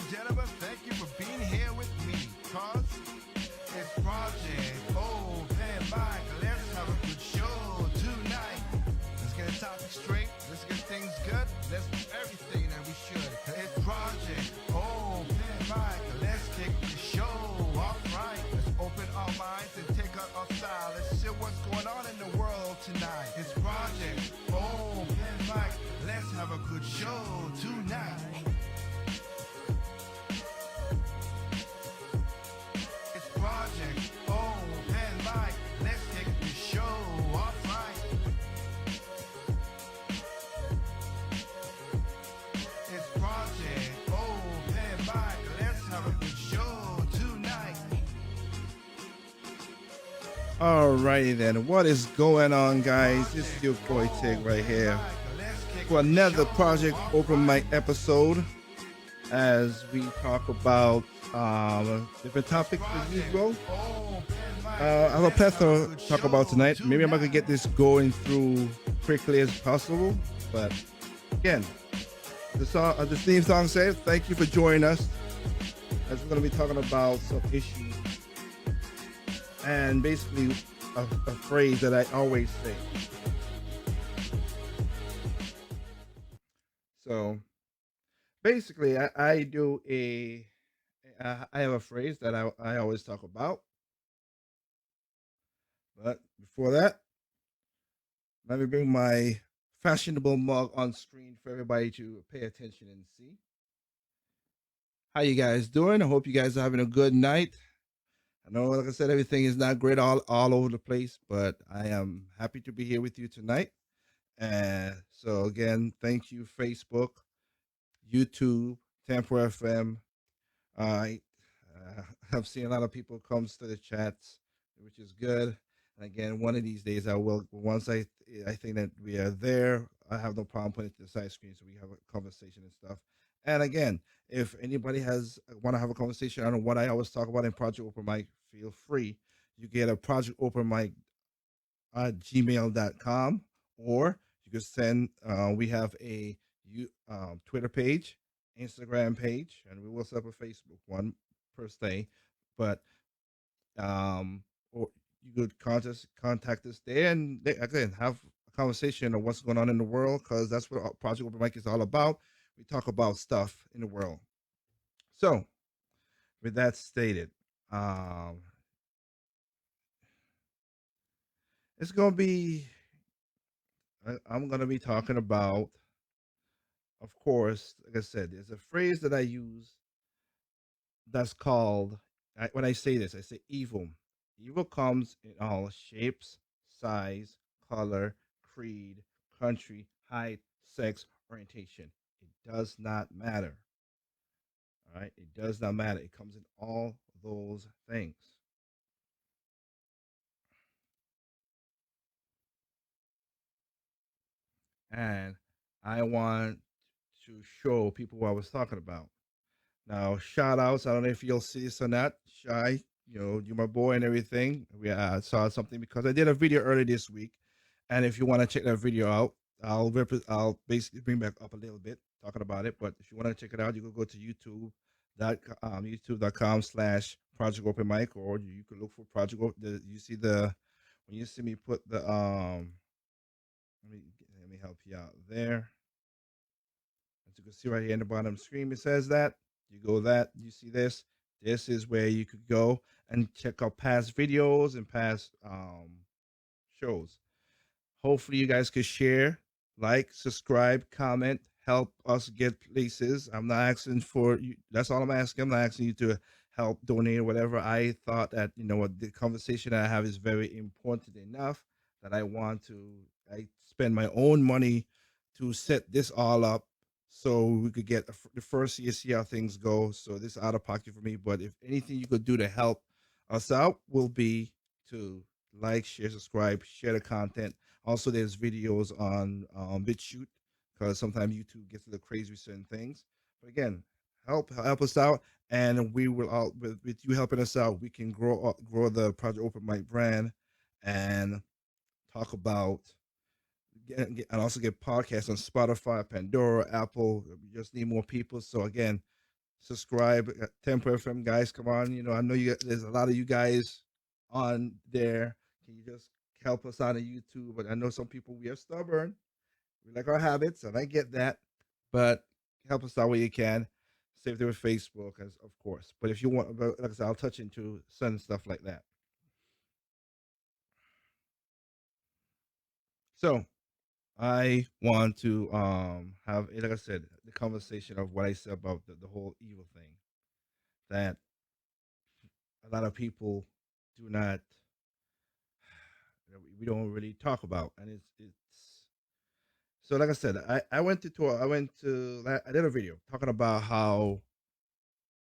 gentlemen, thank you for being here with me. Cause it's Project Open Mic. Let's have a good show tonight. Let's get the topic straight. Let's get things good. Let's do everything that we should. It's Project Open Mic. Let's kick the show off right. Let's open our minds and take out our style. Let's see what's going on in the world tonight. It's Project Open Mic. Let's have a good show tonight. It's Project Open Mic. Let's kick the show off right. It's Project Open Mic. Let's have a good show tonight. Alrighty then, what is going on, guys? It's your boy Tig right here for another Project Open Mic episode as we talk about different topics as usual. I have a plethora to talk about tonight. Maybe I'm not gonna get this going through quickly as possible, but again, the theme song says, "Thank you for joining us." As we're gonna be talking about some issues and basically a phrase that I always say. So basically, I do I have a phrase that I always talk about. But before that, let me bring my fashionable mug on screen for everybody to pay attention and see. How you guys doing? I hope you guys are having a good night. I know, like I said, everything is not great all over the place, but I am happy to be here with you tonight. And so again, thank you, Facebook, YouTube, Tampa FM. I have seen a lot of people comes to the chats, which is good. And again, one of these days I will. Once I think that we are there, I have no problem putting it to the side screen so we have a conversation and stuff. And again, if anybody has want to have a conversation on what I always talk about in Project Open Mic, feel free. You get a Project Open Mic at gmail.com, or you can send. We have a Twitter page, Instagram page, and we will set up a Facebook one per se. But or you could contact us there and again have a conversation of what's going on in the world, because that's what Project Open Mic is all about. We talk about stuff in the world. So, with that stated, um, it's gonna be. I'm gonna be talking about, of course, like I said, there's a phrase that I use that's called. When I say this, I say evil. Evil comes in all shapes, size, color, creed, country, height, sex, orientation. It does not matter. All right, it does not matter. It comes in all those things. And I want to show people what I was talking about. Now, shout outs. I don't know if you'll see this or not. Shy, you're my boy and everything. We saw something because I did a video earlier this week. And if you want to check that video out, I'll basically bring back up a little bit talking about it. But if you want to check it out, you can go to youtube.com/, Project Open Mic, or you can look for Project Open. You see when you see me put the let me help you out there. As you can see right here in the bottom screen, it says that. You go that, you see this. This is where you could go and check out past videos and past shows. Hopefully, you guys could share, like, subscribe, comment, help us get places. I'm not asking for you. That's all I'm asking. I'm not asking you to help donate or whatever. I thought that what the conversation that I have is very important enough that I spend my own money to set this all up so we could get the first year, see how things go. So this is out of pocket for me. But if anything you could do to help us out will be to like, share, subscribe, share the content. Also, there's videos on BitChute, because sometimes YouTube gets a little crazy with certain things. But again, help us out, and we will all with you helping us out, we can grow the Project Open Mic brand and talk about and also get podcasts on Spotify, Pandora, Apple. We just need more people. So again, subscribe. Temper FM guys, come on. I know there's a lot of you guys on there. Can you just help us out on YouTube? But I know some people, we are stubborn. We like our habits, and I get that. But help us out where you can. Save them with Facebook, as of course. But if you want, like I said, I'll touch into certain stuff like that. So I want to have, like I said, the conversation of what I said about the whole evil thing that a lot of people do not, we don't really talk about, and it's so like I said, I went to tour, I did a video talking about how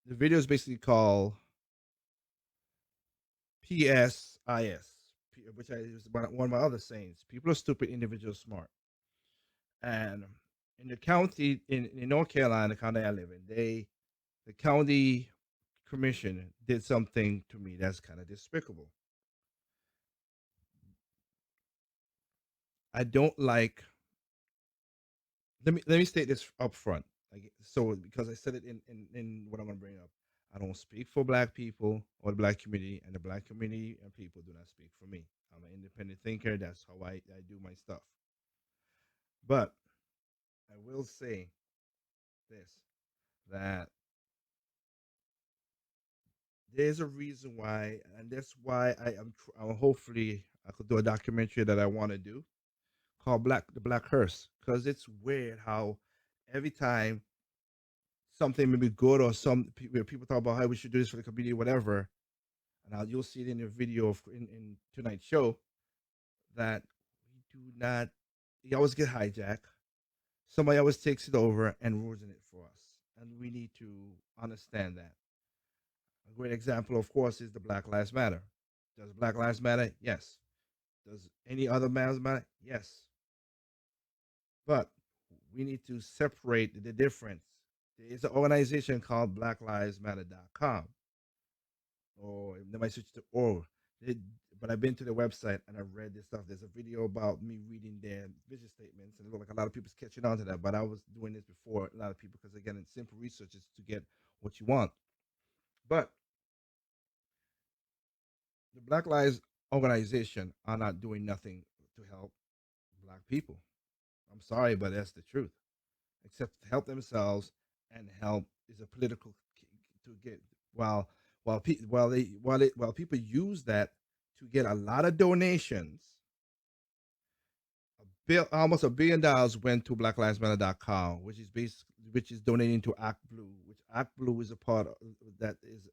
the video is basically called PSIS, which is one of my other sayings. People are stupid, individuals smart. And in the county in North Carolina, the county I live in, the county commission did something to me that's kind of despicable. I don't like. Let me state this up front. Like, so because I said it in what I'm gonna bring up. I don't speak for black people or the black community, and the black community and people do not speak for me. I'm an independent thinker. That's how I do my stuff. But I will say this, that there's a reason why, and that's why hopefully I could do a documentary that I want to do called the Black Hearse, because it's weird how every time something may be good, or where people talk about how we should do this for the community, whatever, and you'll see it in the video in tonight's show, that we do not. You always get hijacked. Somebody always takes it over and ruins it for us, and we need to understand that. A great example, of course, is the Black Lives Matter. Does Black Lives Matter? Yes. Does any other lives matter? Yes. But we need to separate the difference. There is an organization called BlackLivesMatter.com, or they might switch to org. But I've been to their website and I've read this stuff. There's a video about me reading their vision statements, and it looked like a lot of people's catching on to that. But I was doing this before a lot of people, because again, it's simple research is to get what you want. But the Black Lives organization are not doing nothing to help black people. I'm sorry, but that's the truth. Except to help themselves, and help is a political to get, while people use that to get a lot of donations. Almost $1 billion went to BlackLivesMatter.com, which is donating to Act Blue, which Act Blue is a part of, that is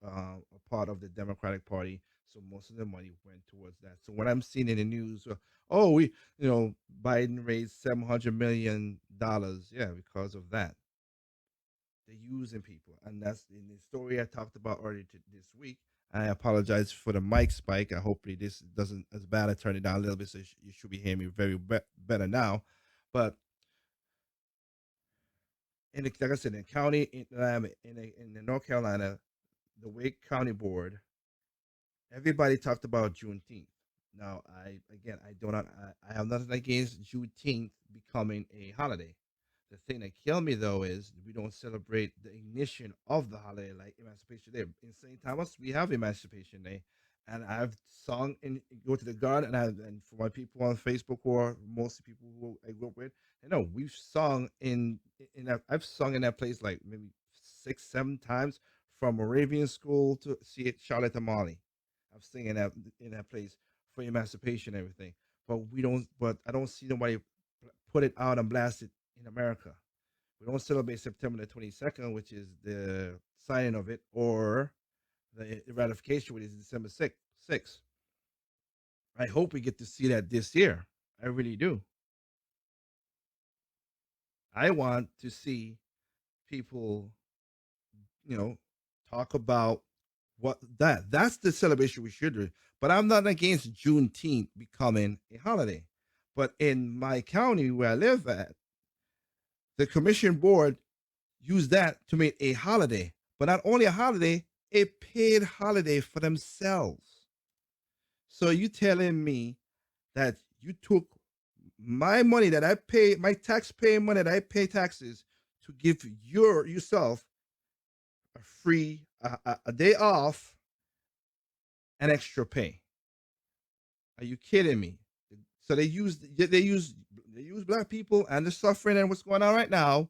a part of the Democratic Party. So most of the money went towards that. So when I'm seeing in the news, oh, Biden raised $700 million, yeah, because of that. They're using people, and that's in the story I talked about earlier this week. I apologize for the mic spike. Hopefully this doesn't as bad. I turned it down a little bit, so you should be hearing me better now. But like I said, in the county in the North Carolina, the Wake County Board, everybody talked about Juneteenth. Now, I have nothing against Juneteenth becoming a holiday. The thing that killed me though is we don't celebrate the ignition of the holiday like Emancipation Day. In St. Thomas, we have Emancipation Day, and I've sung in go to the garden, and for my people on Facebook, or mostly people who I grew up with, we've sung I've sung in that place like maybe 6, 7 times, from Moravian School to see it Charlotte Amali. I've sung in that place for Emancipation and everything. But I don't see nobody put it out and blast it in America. We don't celebrate September the 22nd, which is the signing of it, or the ratification, which is December 6th. I hope we get to see that this year. I really do. I want to see people, talk about that's the celebration we should do. But I'm not against Juneteenth becoming a holiday. But in my county where I live at, the commission board used that to make a holiday, but not only a holiday, a paid holiday for themselves. So you telling me that you took my money that I pay, my tax paying money that I pay taxes to give yourself a free a day off and extra pay. Are you kidding me? So they use black people and the suffering and what's going on right now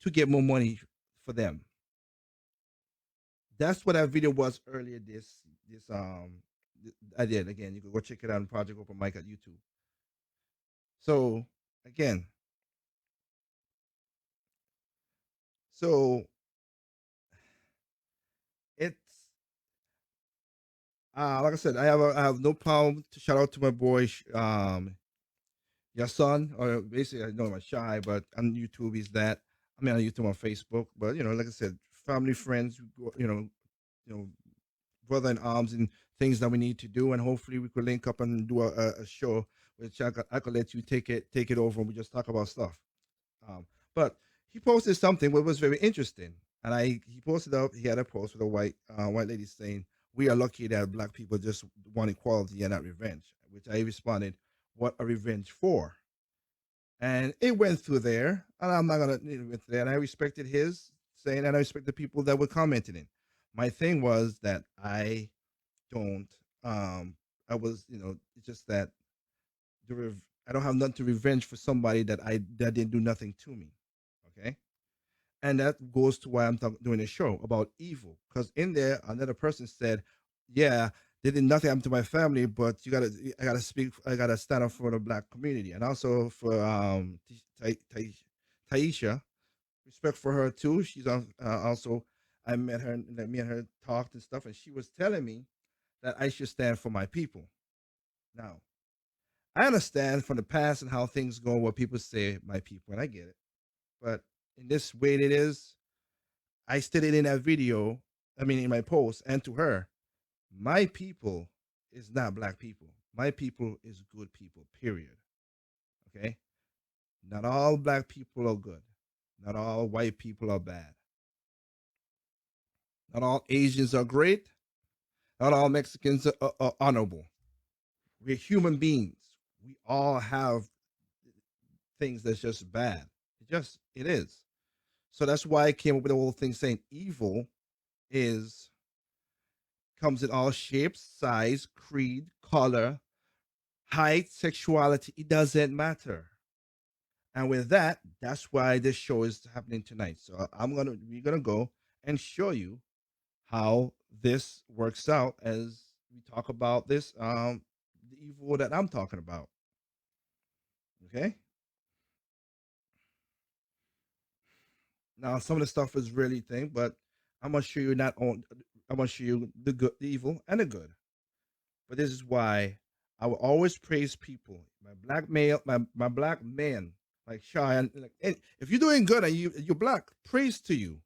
to get more money for them. That's what that video was earlier. I did again. You can go check it out on Project Open Mic at YouTube. So again, so it's like I said, I have no problem to shout out to my boy your son, or basically I know I'm shy, but on YouTube he's that. I mean on YouTube on Facebook, but like I said, family, friends, you know, brother in arms and things that we need to do, and hopefully we could link up and do a show which I could let you take it over and we just talk about stuff. But he posted something what was very interesting, and he posted up. He had a post with a white lady saying, "We are lucky that black people just want equality and not revenge." Which I responded, "What a revenge for?" And it went through there, and I'm not gonna went through there. And I respected his saying, and I respect the people that were commenting it. My thing was that don't. I was, it's just that I don't have nothing to revenge for somebody that didn't do nothing to me. Okay, and that goes to why I'm doing a show about evil. Because in there, another person said, "Yeah, they did nothing happen to my family, but I gotta stand up for the black community, and also for Taisha, respect for her too. She's on also. I met her, and me and her talked and stuff, and she was telling me that I should stand for my people. Now, I understand from the past and how things go, what people say, my people, and I get it. But in this way, it is. I stated in that video, I mean, in my post, and to her, my people is not black people. My people is good people, period. Okay? Not all black people are good. Not all white people are bad. Not all Asians are great. Not all Mexicans are honorable. We're human beings. We all have things that's just bad. It is. So that's why I came up with the whole thing saying evil is comes in all shapes, size, creed, color, height, sexuality. It doesn't matter. And with that, that's why this show is happening tonight. So we're gonna go and show you how this works out as we talk about this the evil that I'm talking about. Okay. Now some of the stuff is really thing, but I'm gonna show you not on I'm gonna show you the good, the evil, and the good. But this is why I will always praise people. My black man, like Shy, and like, if you're doing good and you're black, praise to you.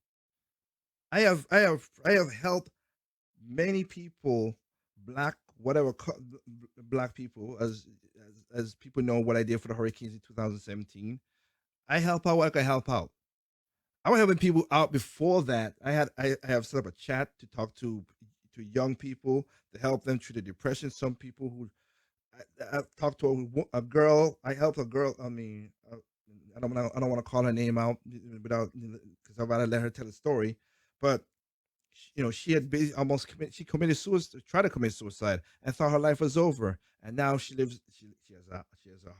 I have helped many people, black whatever black people, as people know what I did for the hurricanes in 2017. I help out what I can help out. I was helping people out before that. I have set up a chat to talk to young people to help them through the depression. Some people who I've talked to a girl. I helped a girl. I mean, I don't want to call her name out without because I'd rather let her tell the story. But she had she committed suicide, tried to commit suicide, and thought her life was over. And now she lives. She has a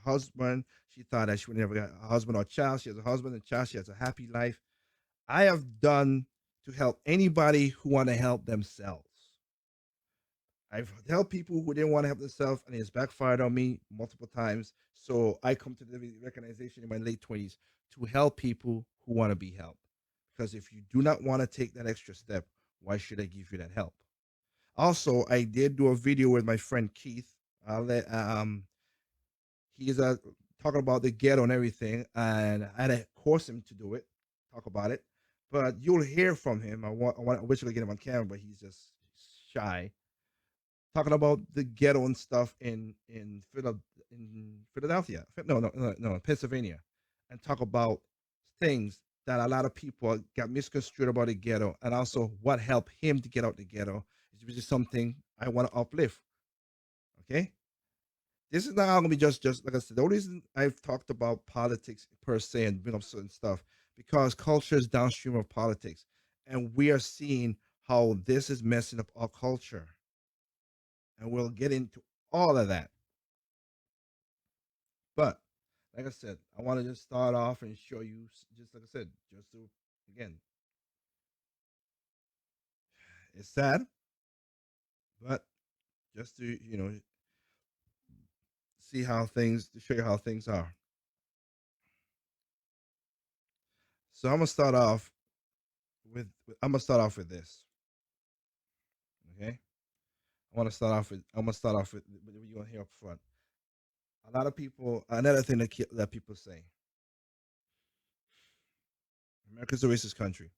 husband. She thought that she would never get a husband or child. She has a husband and child. She has a happy life. I have done to help anybody who want to help themselves. I've helped people who didn't want to help themselves, and it's backfired on me multiple times. So I come to the recognition in my late 20s to help people who want to be helped. Because if you do not want to take that extra step, why should I give you that help? Also, I did do a video with my friend Keith. He's talking about the ghetto and everything, and I had to force him to do it, talk about it. But you'll hear from him. I wish I could get him on camera, but he's just shy, talking about the ghetto and stuff in Philadelphia. No, Pennsylvania, and talk about things that a lot of people got misconstrued about the ghetto, and also what helped him to get out the ghetto, which is something I want to uplift. Okay, this is not going to be just like I said. The only reason I've talked about politics per se and bring up certain stuff because culture is downstream of politics, And we are seeing how this is messing up our culture. And we'll get into all of that. But like I said, I want to just start off and show you, just like I said, just to, again, it's sad, but just to, see how things, to show you how things are. So I'm gonna start off with this. Okay, I'm gonna start off with what you want to hear up front. A lot of people, another thing that people say, America's a racist country.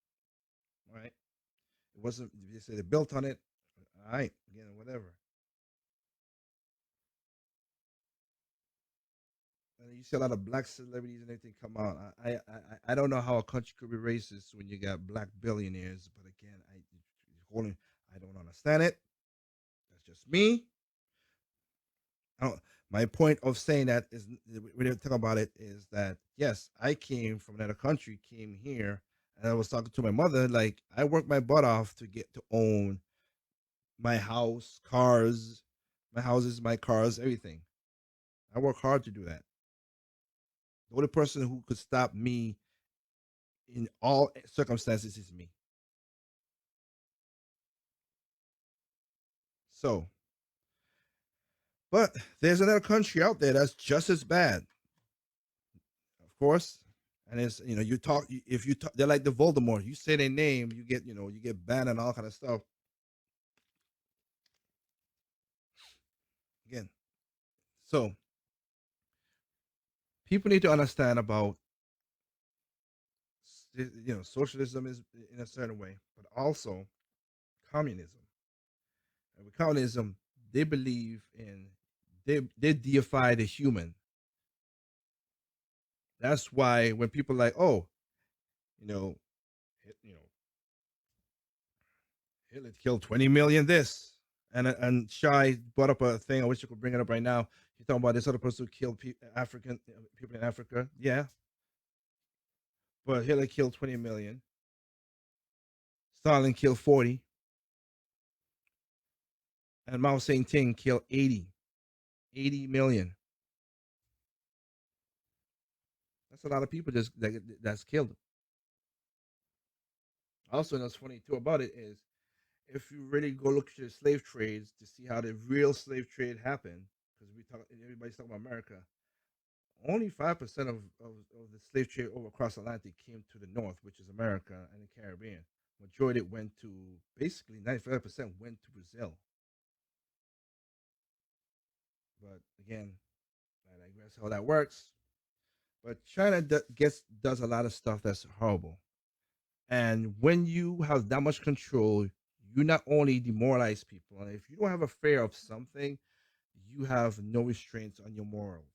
All right, it wasn't. They say they built on it. All right, again, whatever. And you see a lot of black celebrities and everything come out. I don't know how a country could be racist when you got black billionaires. But again, I don't understand it. That's just me. My point of saying that is, when they talk about it, is that yes, I came from another country, came here, and I was talking to my mother. Like, I worked my butt off to get to own my house, cars, my houses, my cars, everything. I work hard to do that. The only person who could stop me in all circumstances is me. So, but there's another country out there that's just as bad, of course. And it's, you talk, if you talk, they're like the Voldemort. You say their name, you get banned and all kind of stuff. Again, so people need to understand about, socialism is in a certain way, but also communism. And with communism, they believe in, they deify the human. That's why when people are like, oh, you know, you know, Hitler killed 20 million this. And Shy brought up a thing. I wish I could bring it up right now. He's talking about this other person who killed African people in Africa. Yeah, but Hitler killed 20 million. Stalin killed 40, and Mao Zedong killed 80 million. That's a lot of people that's killed. Also, what's funny too about it is, if you really go look at the slave trades to see how the real slave trade happened, because everybody's talking about America, only 5% of the slave trade over across the Atlantic came to the north, which is America and the Caribbean. Majority went to, basically 95% went to Brazil. But again, I guess how that works. But China does a lot of stuff that's horrible. And when you have that much control, you not only demoralize people, and if you don't have a fear of something, you have no restraints on your morals.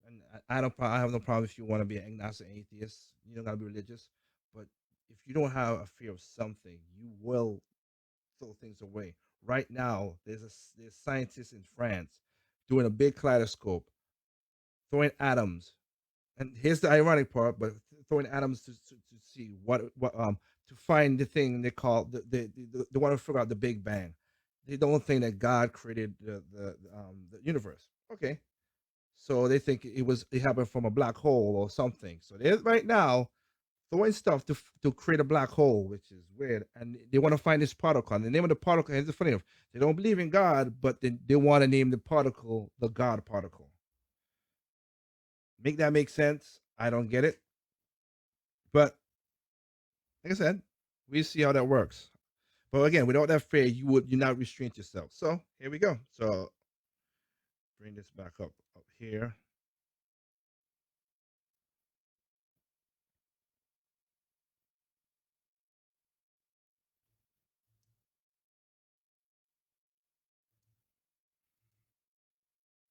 And I have no problem if you want to be an agnostic atheist. You don't gotta be religious, but if you don't have a fear of something, you will throw things away. Right now, there's scientists in France doing a big kaleidoscope, throwing atoms. And here's the ironic part, but throwing atoms to see what to find the thing they call the one to figure out the Big Bang. They don't think that God created the universe. Okay, so they think it happened from a black hole or something. So they're right now throwing stuff to create a black hole, which is weird. And they want to find this particle. And the name of the particle, is funny enough, they don't believe in God, but they want to name the particle the God particle. Make that make sense? I don't get it. But like I said, we see how that works. But again, without that fear, you not restrain yourself. So here we go. So bring this back up here.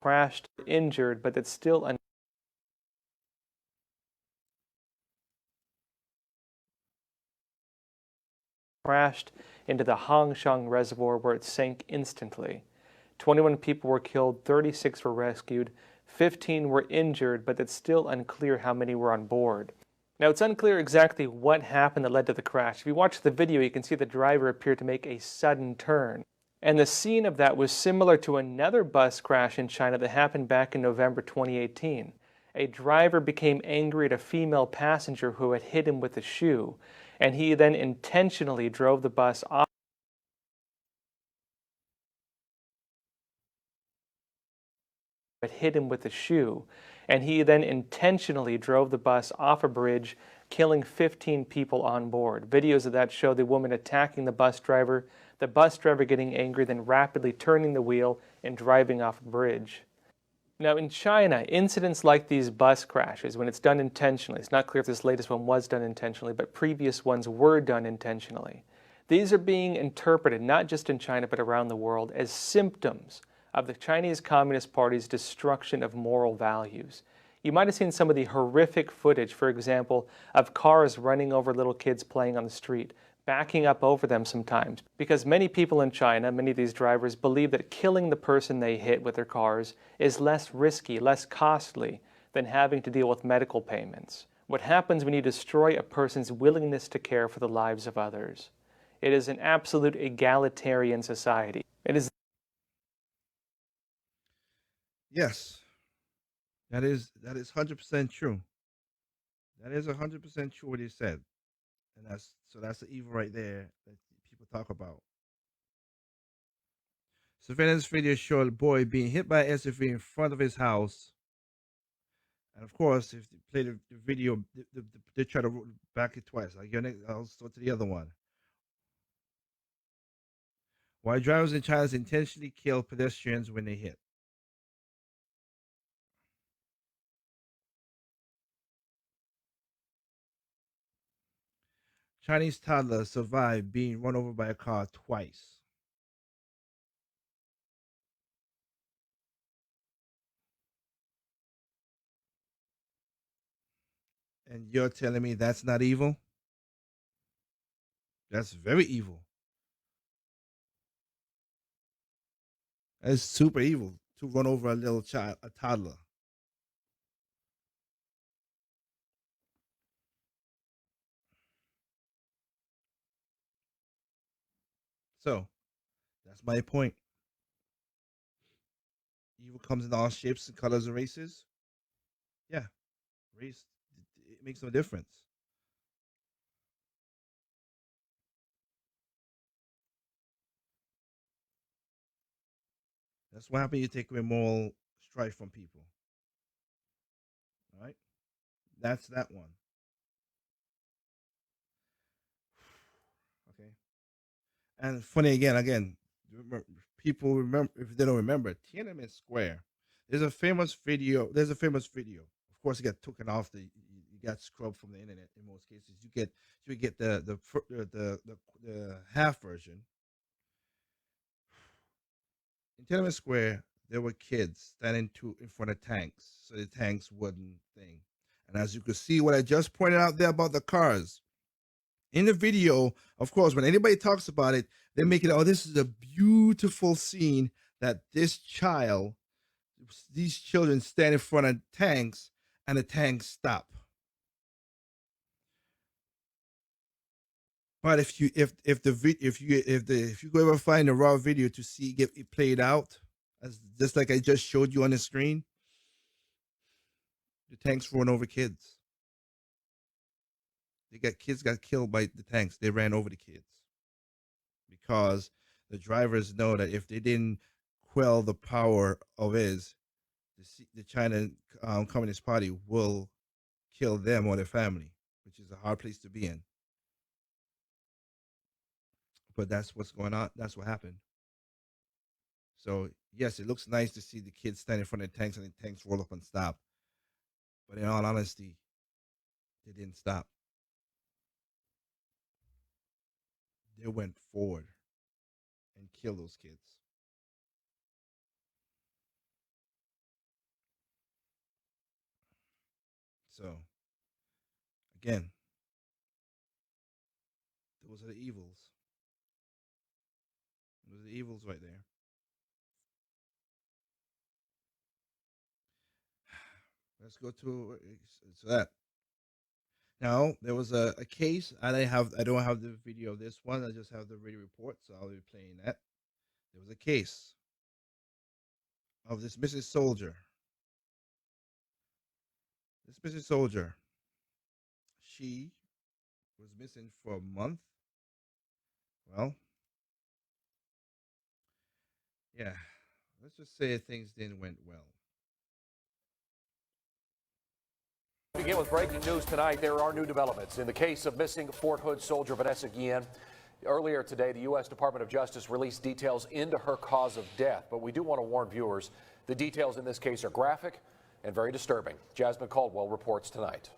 Crashed, injured, but that's still crashed into the Hangshang Reservoir, where it sank instantly. 21 people were killed, 36 were rescued, 15 were injured, but it's still unclear how many were on board. Now, it's unclear exactly what happened that led to the crash. If you watch the video, you can see the driver appeared to make a sudden turn. And the scene of that was similar to another bus crash in China that happened back in November 2018. A driver became angry at a female passenger who had hit him with a shoe, and he then intentionally drove the bus off. Hit him with a shoe, and he then intentionally drove the bus off a bridge, killing 15 people on board. Videos of that show the woman attacking the bus driver getting angry, then rapidly turning the wheel and driving off a bridge. Now, in China, incidents like these bus crashes, when it's done intentionally, it's not clear if this latest one was done intentionally, but previous ones were done intentionally. These are being interpreted, not just in China, but around the world, as symptoms of the Chinese Communist Party's destruction of moral values. You might have seen some of the horrific footage, for example, of cars running over little kids playing on the street, backing up over them sometimes, because many people in China, many of these drivers, believe that killing the person they hit with their cars is less risky, less costly than having to deal with medical payments. What happens when you destroy a person's willingness to care for the lives of others? It is an absolute egalitarian society. It is. Yes, that is 100% true. That is 100% true what he said, and that's the evil right there that people talk about. Surveillance video showed a boy being hit by an SUV in front of his house, and of course, if you play the video, they try to back it twice. Like I'll go to the other one. Why drivers in China intentionally kill pedestrians when they hit. Chinese toddler survived being run over by a car twice. And you're telling me that's not evil? That's very evil. That's super evil to run over a little child, a toddler. So that's my point. Evil comes in all shapes and colors and races. Yeah, race, it makes no difference. That's what happens. You take away moral strife from people. All right, that's that one. Okay, and funny again, people remember if they don't remember Tiananmen Square. There's a famous video. Of course, it got taken off the. You got scrubbed from the internet in most cases. You get the half version. In Tiananmen Square, there were kids standing in front of tanks, so the tanks wouldn't thing. And as you can see, what I just pointed out there about the cars in the video, of course, when anybody talks about it, they make it, oh, this is a beautiful scene that these children stand in front of tanks and the tanks stop. But if you go ever find a raw video to see get it played out, as just like I just showed you on the screen, the tanks run over kids. Kids got killed by the tanks. They ran over the kids because the drivers know that if they didn't quell the power of the China Communist Party will kill them or their family, which is a hard place to be in. But that's what's going on. That's what happened. So yes, it looks nice to see the kids stand in front of the tanks and the tanks roll up and stop. But in all honesty, they didn't stop. They went forward and killed those kids. So again, those are the evils. Those are the evils right there. Let's go to that. Now there was a case. I don't have the video of this one. I just have the radio report, so I'll be playing that. There was a case of this Mrs. Soldier. This Mrs. Soldier, she was missing for a month. Well, yeah, let's just say things didn't went well. Begin with breaking news tonight. There are new developments in the case of missing Fort Hood soldier Vanessa Guillen. Earlier today, the U.S. Department of Justice released details into her cause of death. But we do want to warn viewers, the details in this case are graphic and very disturbing. Jasmine Caldwell reports tonight.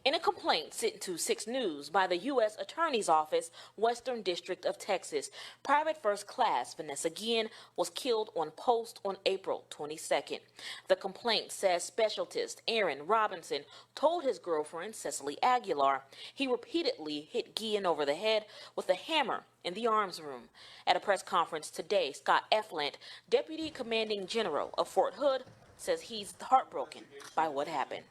In a complaint sent to 6 News by the U.S. Attorney's Office, Western District of Texas, Private First Class Vanessa Guillen was killed on post on April 22nd. The complaint says specialist Aaron Robinson told his girlfriend, Cecily Aguilar, he repeatedly hit Guillen over the head with a hammer in the arms room. At a press conference today, Scott Eflant, Deputy Commanding General of Fort Hood, says he's heartbroken by what happened.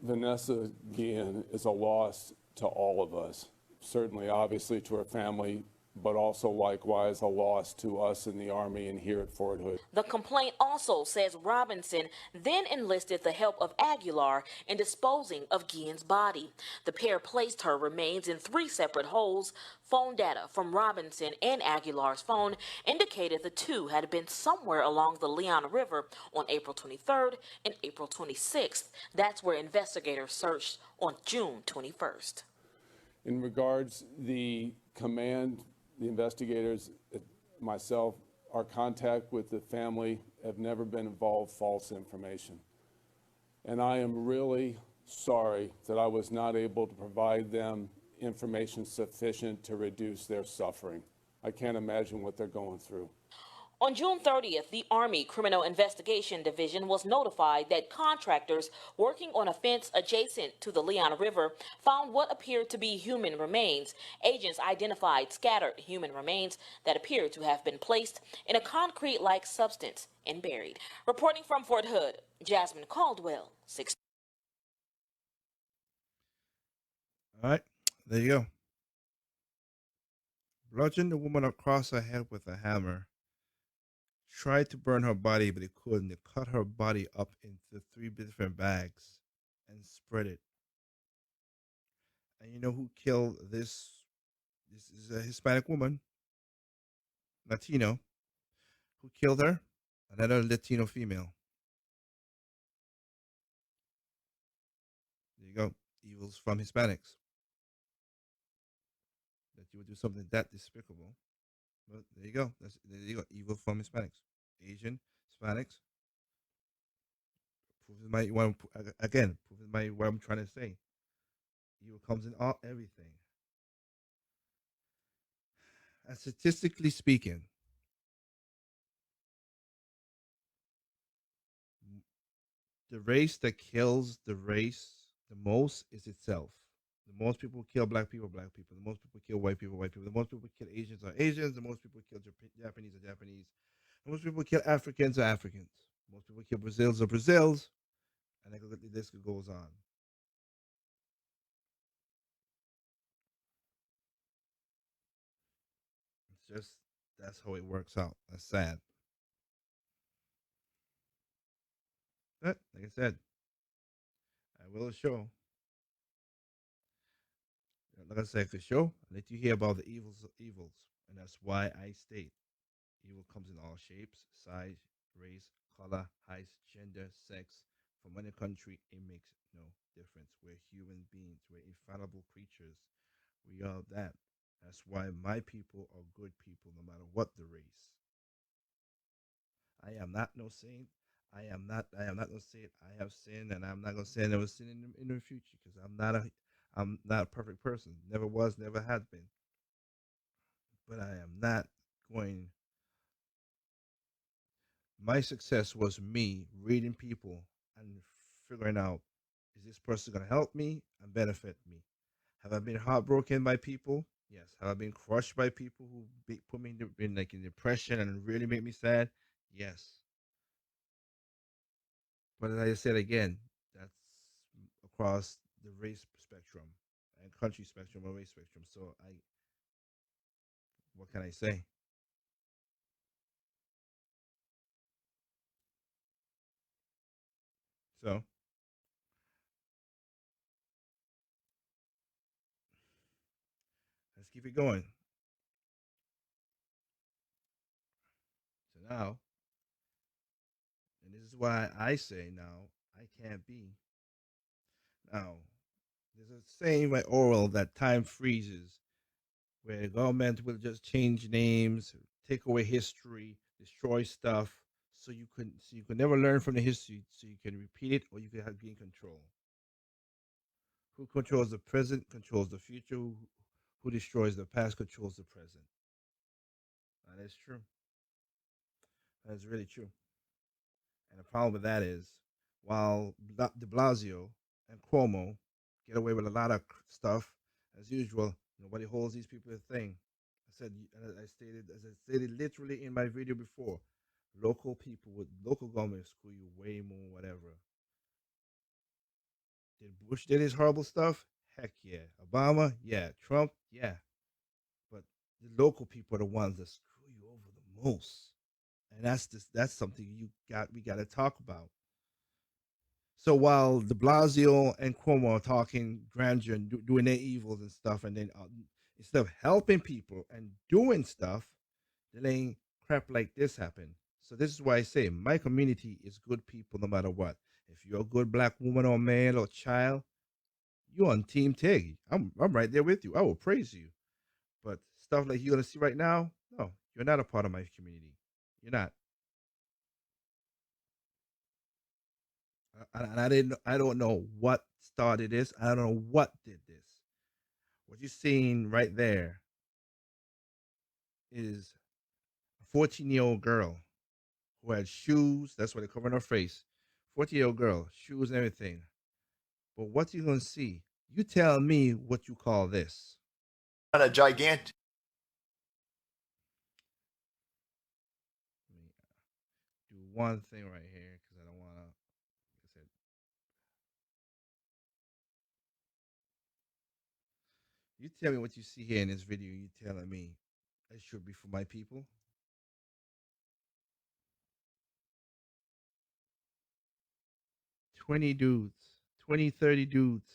Vanessa Guillen is a loss to all of us, certainly obviously to her family, but also likewise a loss to us in the Army and here at Fort Hood. The complaint also says Robinson then enlisted the help of Aguilar in disposing of Guillen's body. The pair placed her remains in 3 separate holes. Phone data from Robinson and Aguilar's phone indicated the two had been somewhere along the Leon River on April 23rd and April 26th. That's where investigators searched on June 21st. In regards the command, the investigators, myself, our contact with the family have never been involved false information. And I am really sorry that I was not able to provide them information sufficient to reduce their suffering. I can't imagine what they're going through. On June 30th, the Army Criminal Investigation Division was notified that contractors working on a fence adjacent to the Leon River found what appeared to be human remains. Agents identified scattered human remains that appeared to have been placed in a concrete-like substance and buried. Reporting from Fort Hood, Jasmine Caldwell, 6. All right, there you go. Bludgeoned the woman across her head with a hammer. Tried to burn her body, but it couldn't. They cut her body up into 3 different bags and spread it. And you know who killed this? This is a Hispanic woman, Latino. Who killed her? Another Latino female. There you go. Evils from Hispanics. That you would do something that despicable. But there you go. There you go. Evil from Hispanics. Asian, Hispanics. Proving what I'm trying to say. Evil comes in everything. And statistically speaking, the race that kills the race the most is itself. The most people kill black people, black people. The most people kill white people, white people. The most people kill Asians are Asians. The most people kill Japanese are Japanese. The most people kill Africans are Africans. Most people kill Brazils are Brazils. And the list goes on. It's just, that's how it works out. That's sad. But, like I said, I will show. Like I said, the show, I let you hear about the evils, and that's why I state evil comes in all shapes, size, race, color, height, gender, sex. From any country, it makes no difference. We're human beings. We're infallible creatures. We are that. That's why my people are good people, no matter what the race. I am not no saint. I am not no saint. I have sinned, and I'm not gonna say I never sin in the future because I'm not a perfect person. Never was, never had been. But I am not going. My success was me reading people and figuring out, is this person going to help me and benefit me? Have I been heartbroken by people? Yes. Have I been crushed by people who put me in depression and really make me sad? Yes. But as I said again, that's across the race spectrum and country spectrum or race spectrum. So what can I say? So let's keep it going. So now, and this is why I say now I can't be. Now, there's a saying by Orwell that time freezes, where the government will just change names, take away history, destroy stuff, so you can never learn from the history, so you can repeat it or you can have gain control. Who controls the present controls the future. Who destroys the past controls the present. That is true. That is really true. And the problem with that is, while De Blasio and Cuomo get away with a lot of stuff, as usual, nobody holds these people a thing. As I stated literally in my video before, local people with local government screw you way more, whatever. Did Bush did his horrible stuff? Heck yeah. Obama? Yeah. Trump? Yeah. But the local people are the ones that screw you over the most. And that's something we got to talk about. So while De Blasio and Cuomo are talking grandeur and doing their evils and stuff, and then instead of helping people and doing stuff, they're letting crap like this happen. So this is why I say my community is good people no matter what. If you're a good black woman or man or child, you're on Team Tig. I'm right there with you. I will praise you. But stuff like you're gonna see right now, no, you're not a part of my community. You're not. And I don't know what started this. I don't know what did this. What you're seeing right there is a 14-year-old girl who had shoes. That's why they're covering her face. 14-year-old girl, shoes and everything. But what you gonna see? You tell me what you call this. On a gigantic. Let me do one thing right here because I don't want to. Like I said, you tell me what you see here in this video. You telling me it should be for my people. 20 dudes, 20, 30 dudes.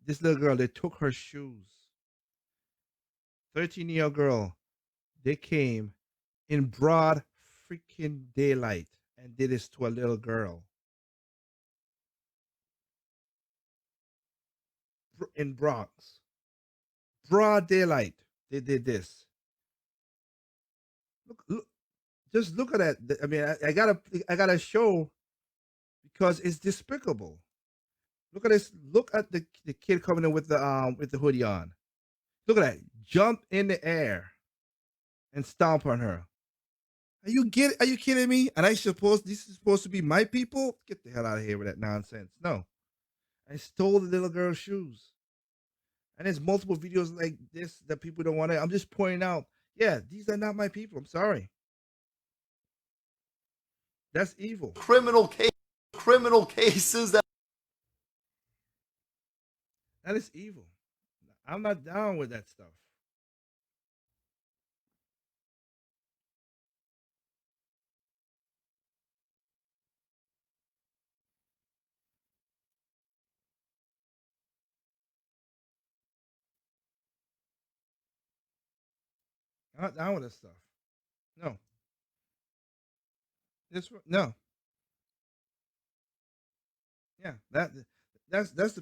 This little girl, they took her shoes. 13-year-old girl, they came in broad freaking daylight and did this to a little girl. In Bronx. Broad daylight, they did this. Look, just look at that. I mean, I gotta show because it's despicable. Look at this. Look at the kid coming in with the hoodie on. Look at that. Jump in the air and stomp on her. Are you kidding me? And this is supposed to be my people? Get the hell out of here with that nonsense. No. I stole the little girl's shoes. And there's multiple videos like this that people don't want to. I'm just pointing out, yeah, these are not my people. I'm sorry. That's evil. Criminal cases that is evil. I'm not down with that stuff. I'm not down with that stuff. No. No. Yeah, that's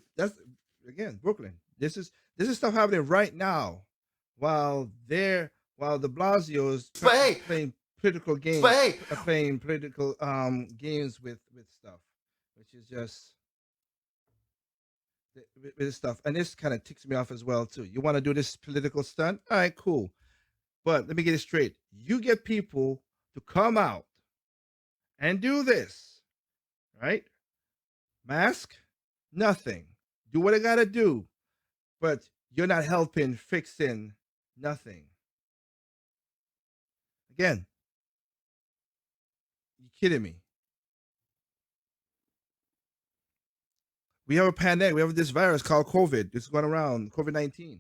again Brooklyn. This is stuff happening right now, while the Blasio is playing political games, playing political games with stuff, which is just with this stuff, and this kind of ticks me off as well too. You want to do this political stunt? All right, cool, but let me get it straight. You get people to come out and do this, right? Mask, nothing. Do what I gotta do, but you're not helping fixing nothing. Again, you kidding me? We have a pandemic. We have this virus called COVID. It's going around, COVID-19.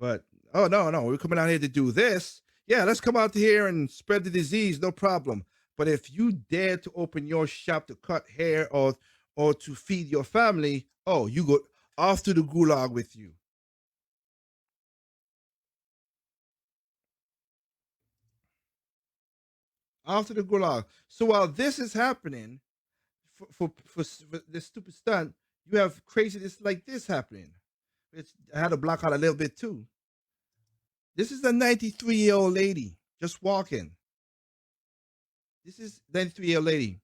But oh no, we're coming out here to do this. Yeah, let's come out here and spread the disease, no problem. But if you dare to open your shop to cut hair or to feed your family, oh, you go off to the gulag with you. Off to the gulag. So while this is happening, for this stupid stunt, you have craziness like this happening. I had to block out a little bit too. This is a 93-year-old lady just walking. This is 93-year-old lady.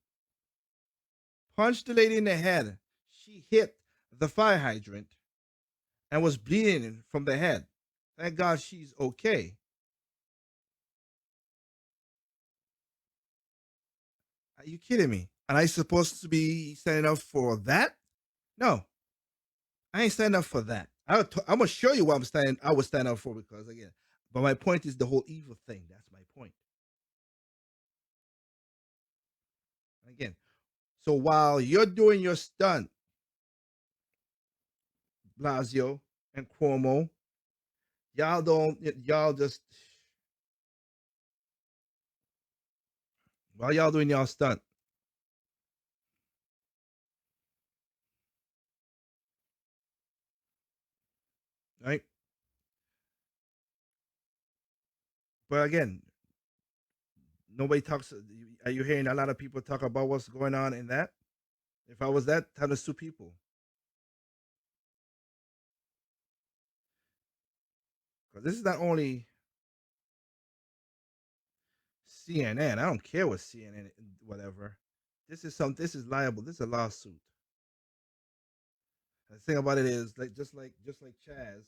Punched the lady in the head. She hit the fire hydrant and was bleeding from the head. Thank God she's okay. Are you kidding me? And I supposed to be standing up for that? No, I ain't standing up for that. I'm gonna show you what I was standing up for because again, but my point is the whole evil thing. That's my point. Again, so while you're doing your stunt, Blasio and Cuomo, y'all just while y'all doing y'all stunt. Right? But again, nobody talks. Are you hearing a lot of people talk about what's going on in that? If I was that, time to sue people. Because this is not only CNN. I don't care what CNN, whatever. This is liable. This is a lawsuit. The thing about it is, like just like Chaz,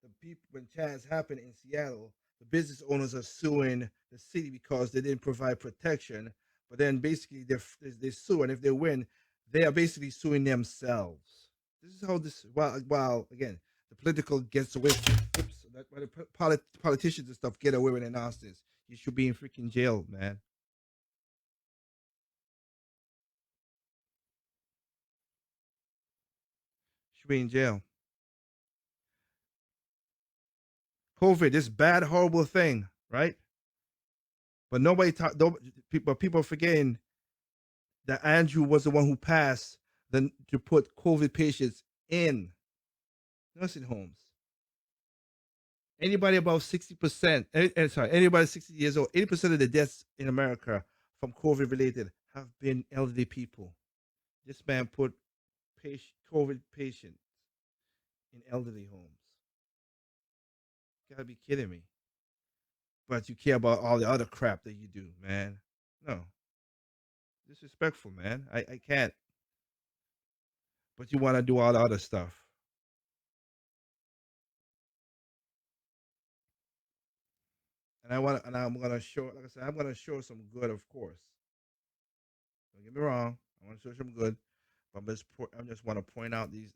the people when Chaz happened in Seattle, the business owners are suing the city because they didn't provide protection. But then basically they sue, and if they win, they are basically suing themselves. This is how this. While again, the political gets away. Oops, that why the politicians and stuff get away with it nonsense. You should be in freaking jail, man. Should be in jail. COVID, this bad, horrible thing, right? But nobody talk. People are forgetting that Andrew was the one who passed to put COVID patients in nursing homes. Anybody above 60%, anybody 60 years old, 80% of the deaths in America from COVID related have been elderly people. This man put COVID patients in elderly homes. You gotta be kidding me. But you care about all the other crap that you do, man. No. Disrespectful, man. I can't. But you want to do all the other stuff. And I'm gonna show, like I said, I'm gonna show some good, of course. Don't get me wrong. I want to show some good, but I just want to point out the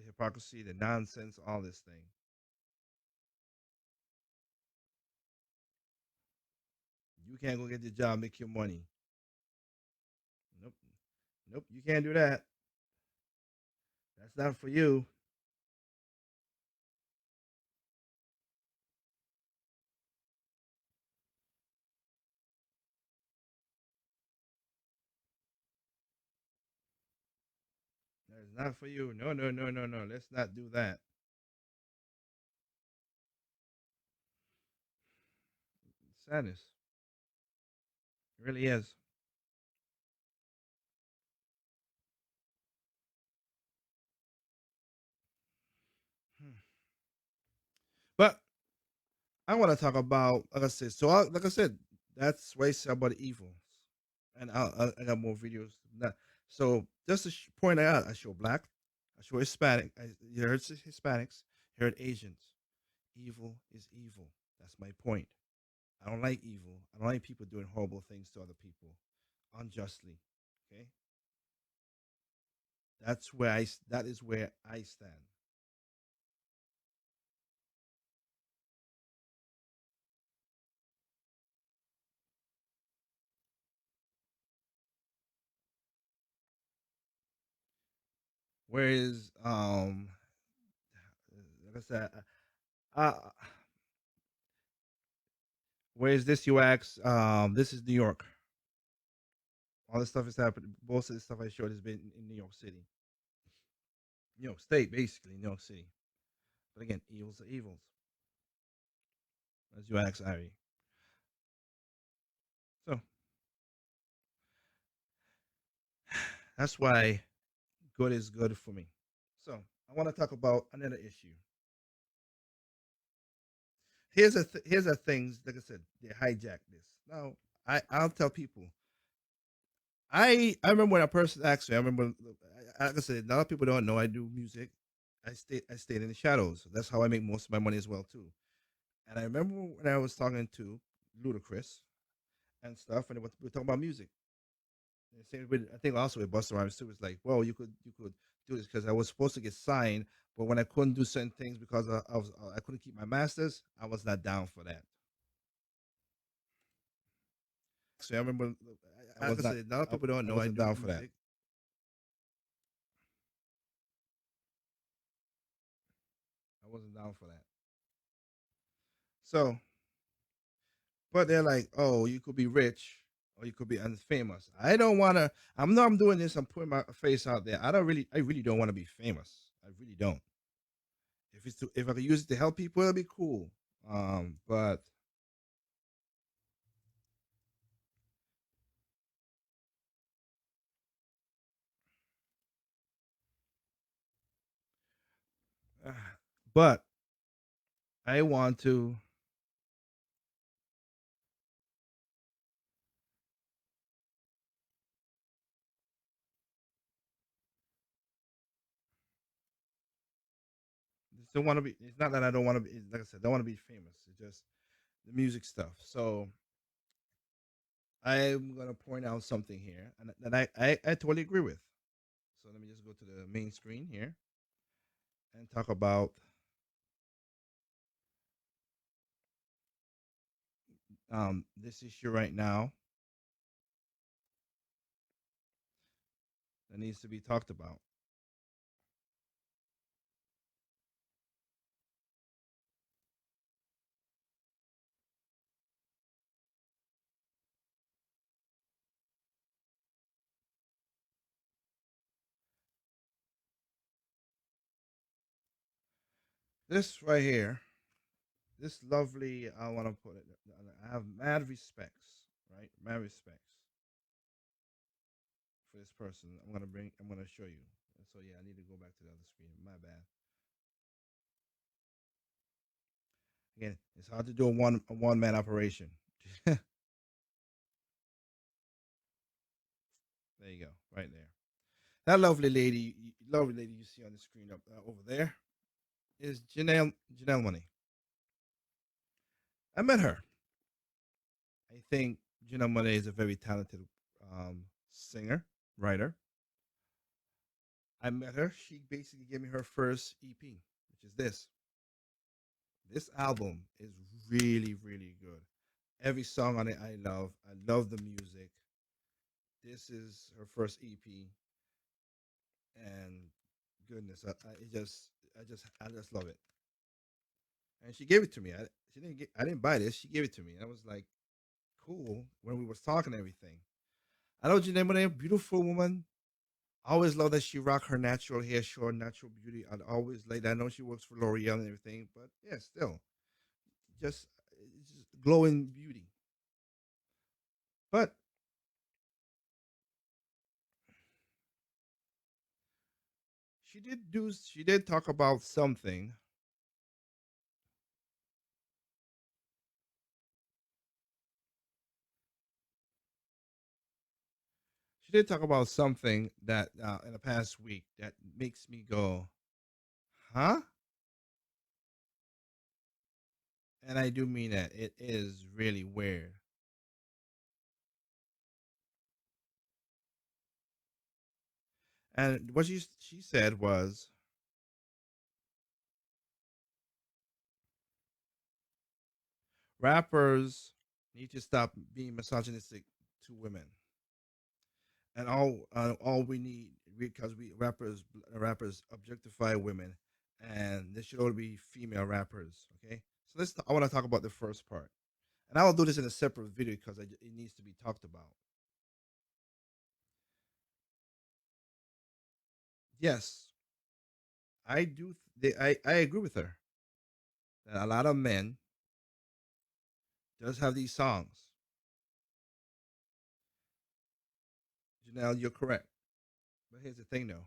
hypocrisy, the nonsense, all this thing. You can't go get the job, make your money. Nope, you can't do that. That's not for you. That's not for you. No. Let's not do that. Sadness. It really is. But I want to talk about, like I said, like I said, that's why I say about evil, and I got more videos. So just to point out, I show black, I show Hispanic. You heard Hispanics, you heard Asians. Evil is evil. That's my point. I don't like evil. I don't like people doing horrible things to other people unjustly. Okay, that is where I stand. Whereas, like I said, uh, whereas this you ask, this is New York. All this stuff is happening. Most of the stuff I showed has been in New York City, New York State, basically New York City. But again, evils are evils, as you ask Ari. So that's why good is good for me. So I want to talk about another issue. Here's a things, like I said, they hijack this. Now I'll tell people. I remember when a person asked me. I remember, like I said, a lot of people don't know I do music. I stayed in the shadows. That's how I make most of my money as well too. And I remember when I was talking to Ludacris and stuff, and we were talking about music. And same with, I think also with Busta Rhymes too. It's like, well, you could do this because I was supposed to get signed, but when I couldn't do certain things because I couldn't keep my masters, I was not down for that. So I remember, I like was I not. said, a lot of people don't I know I wasn't do down for that. music. I wasn't down for that. So, but they're like, oh, you could be rich or you could be unfamous. I don't want to. I'm doing this. I'm putting my face out there. I really don't want to be famous. I really don't. If I could use it to help people, it'll be cool. But but I want to. Still want to be. It's not that I don't want to be. Like I said, I don't want to be famous. It's just the music stuff. So I'm gonna point out something here, and that I totally agree with. So let me just go to the main screen here and talk about this issue right now that needs to be talked about. This right here, this lovely. I want to put it. I have mad respects, right? Mad respects for this person. I'm gonna show you. So yeah, I need to go back to the other screen. My bad. Again, it's hard to do a one man operation. There you go, right there. That lovely lady you see on the screen up over there is Janelle Money. I met her. I think Janelle Money is a very talented singer, writer. I met her. She basically gave me her first EP, which is this. This album is really, really good. Every song on it I love. I love the music. This is her first EP, and goodness, I just love it. And she gave it to me. I didn't buy this. She gave it to me. And I was like, cool. When we was talking and everything. I know Janelle Monáe, beautiful woman. I always love that she rock her natural hair, short natural beauty. I'd always like that. I know she works for L'Oreal and everything, but yeah, still, just just glowing beauty. But she did talk about something. She did talk about something that in the past week that makes me go, huh? And I do mean that. It is really weird. And what she said was, rappers need to stop being misogynistic to women, and all we need because we rappers objectify women, and there should only be female rappers. Okay, so I want to talk about the first part, and I will do this in a separate video because it needs to be talked about. Yes, I do. I agree with her that a lot of men does have these songs. Janelle, you're correct. But here's the thing, though.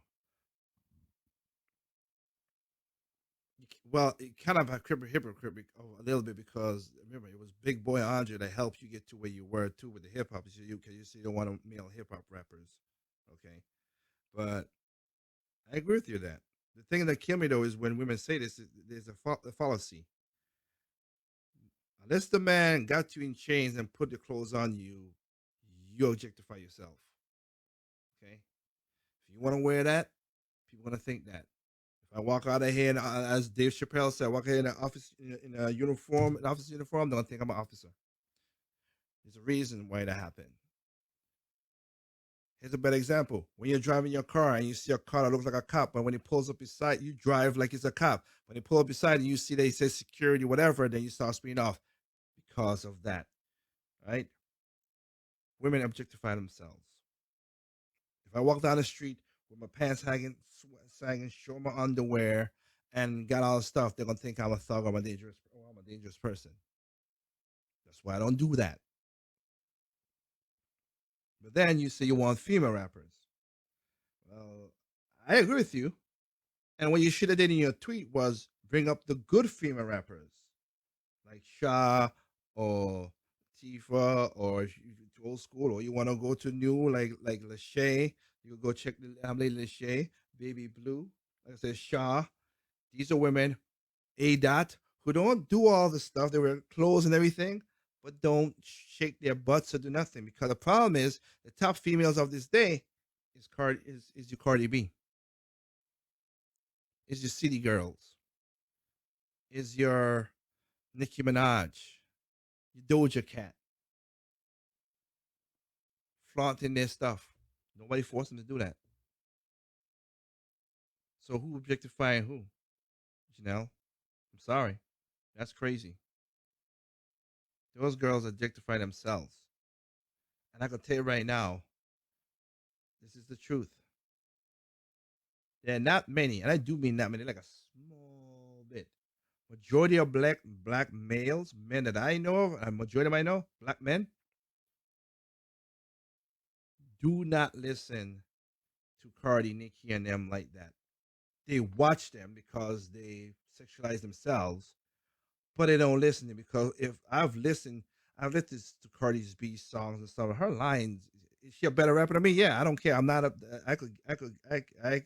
Well, it kind of a hypocrite a little bit because remember it was Big Boy Andre that helped you get to where you were too with the hip hop. Because you see the one male hip hop rappers, okay. But I agree with you that the thing that kills me though is when women say this. There's a fallacy. Unless the man got you in chains and put the clothes on you, you objectify yourself. Okay. If you want to wear that, people are gonna think that. If I walk out of here, and, as Dave Chappelle said, I walk in an office in a uniform, an office uniform, they're gonna think I'm an officer. There's a reason why that happened. Here's a better example. When you're driving your car and you see a car that looks like a cop, but when it pulls up beside you, drive like it's a cop. When it pull up beside you, you see that it says security, whatever, then you start speeding off because of that. Right? Women objectify themselves. If I walk down the street with my pants sagging, show my underwear, and got all the stuff, they're gonna think I'm a thug or I'm a dangerous person. That's why I don't do that. But then you say you want female rappers. Well, I agree with you. And what you should have did in your tweet was bring up the good female rappers like Sha or Tifa, or if you old school, or you want to go to new like Lachey, you go check the Lady Lachey, Baby Blue, like I said, Sha. These are women, A Dot, who don't do all the stuff. They wear clothes and everything, but don't shake their butts or do nothing. Because the problem is the top females of this day is your Cardi B, is your City Girls, is your Nicki Minaj, your Doja Cat, flaunting their stuff. Nobody forced them to do that. So who objectifying who? Janelle, I'm sorry. That's crazy. Those girls objectify themselves. And I can tell you right now, this is the truth. There are not many, and I do mean not many, like a small bit. Majority of black males, men that I know of, and majority of I know, black men, do not listen to Cardi, Nicki, and them like that. They watch them because they sexualize themselves, but they don't listen to them because if I've listened to Cardi's B songs and stuff. Her lines, is she a better rapper than me? Yeah, I don't care. I'm not a. I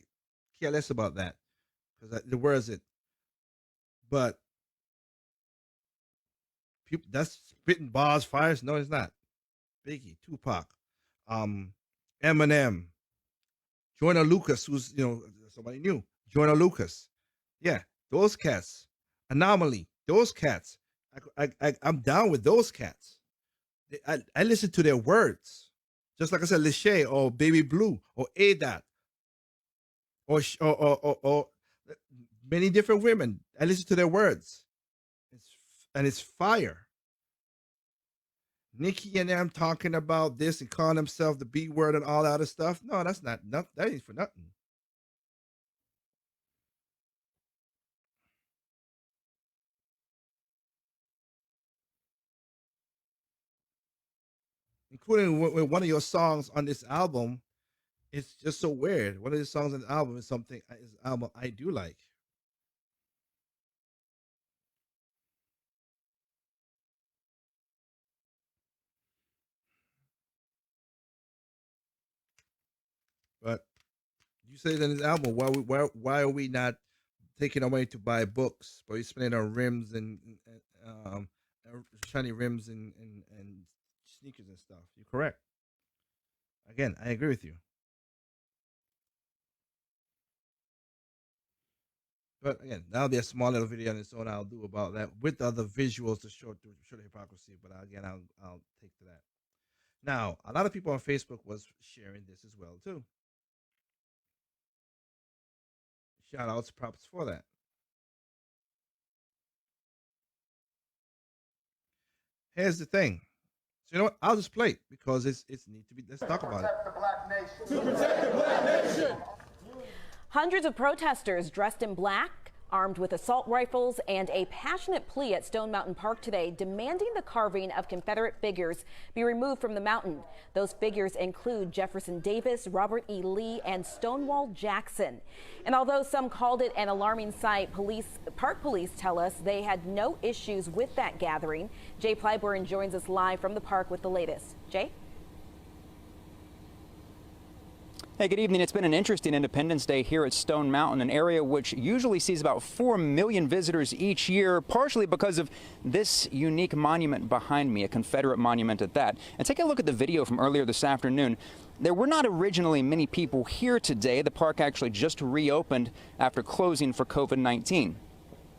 care less about that because where is it? But people that's spitting bars, fires. No, it's not. Biggie, Tupac, um, Eminem, Joyner Lucas, who's somebody new. Joyner Lucas, yeah, those cats. Anomaly, those cats. I'm down with those cats. I listen to their words, just like I said, Lachey or Baby Blue or A Dot or many different women. I listen to their words, it's fire. Nicki and them talking about this and calling themselves the B word and all that other stuff. No, that's not nothing. That ain't for nothing. Including with one of your songs on this album, it's just so weird. One of the songs on the album is album I do like. But you say that in this album, why are we not taking our money to buy books, but we spending on rims and um, shiny rims and sneakers and stuff? You're correct. Again, I agree with you. But again, that'll be a small little video on its own. I'll do about that with other visuals to show the hypocrisy. But again, I'll take to that. Now, a lot of people on Facebook was sharing this as well too. shout outs, props for that. Here's the thing. So you know what? I'll just play it because it's need to be. Let's talk about it. Hundreds of protesters dressed in black, armed with assault rifles, and a passionate plea at Stone Mountain Park today demanding the carving of Confederate figures be removed from the mountain. Those figures include Jefferson Davis, Robert E. Lee, and Stonewall Jackson. And although some called it an alarming sight, park police tell us they had no issues with that gathering. Jay Plyburn joins us live from the park with the latest. Jay? Hey, good evening. It's been an interesting Independence Day here at Stone Mountain, an area which usually sees about 4 million visitors each year, partially because of this unique monument behind me, a Confederate monument at that. And take a look at the video from earlier this afternoon. There were not originally many people here today. The park actually just reopened after closing for COVID-19.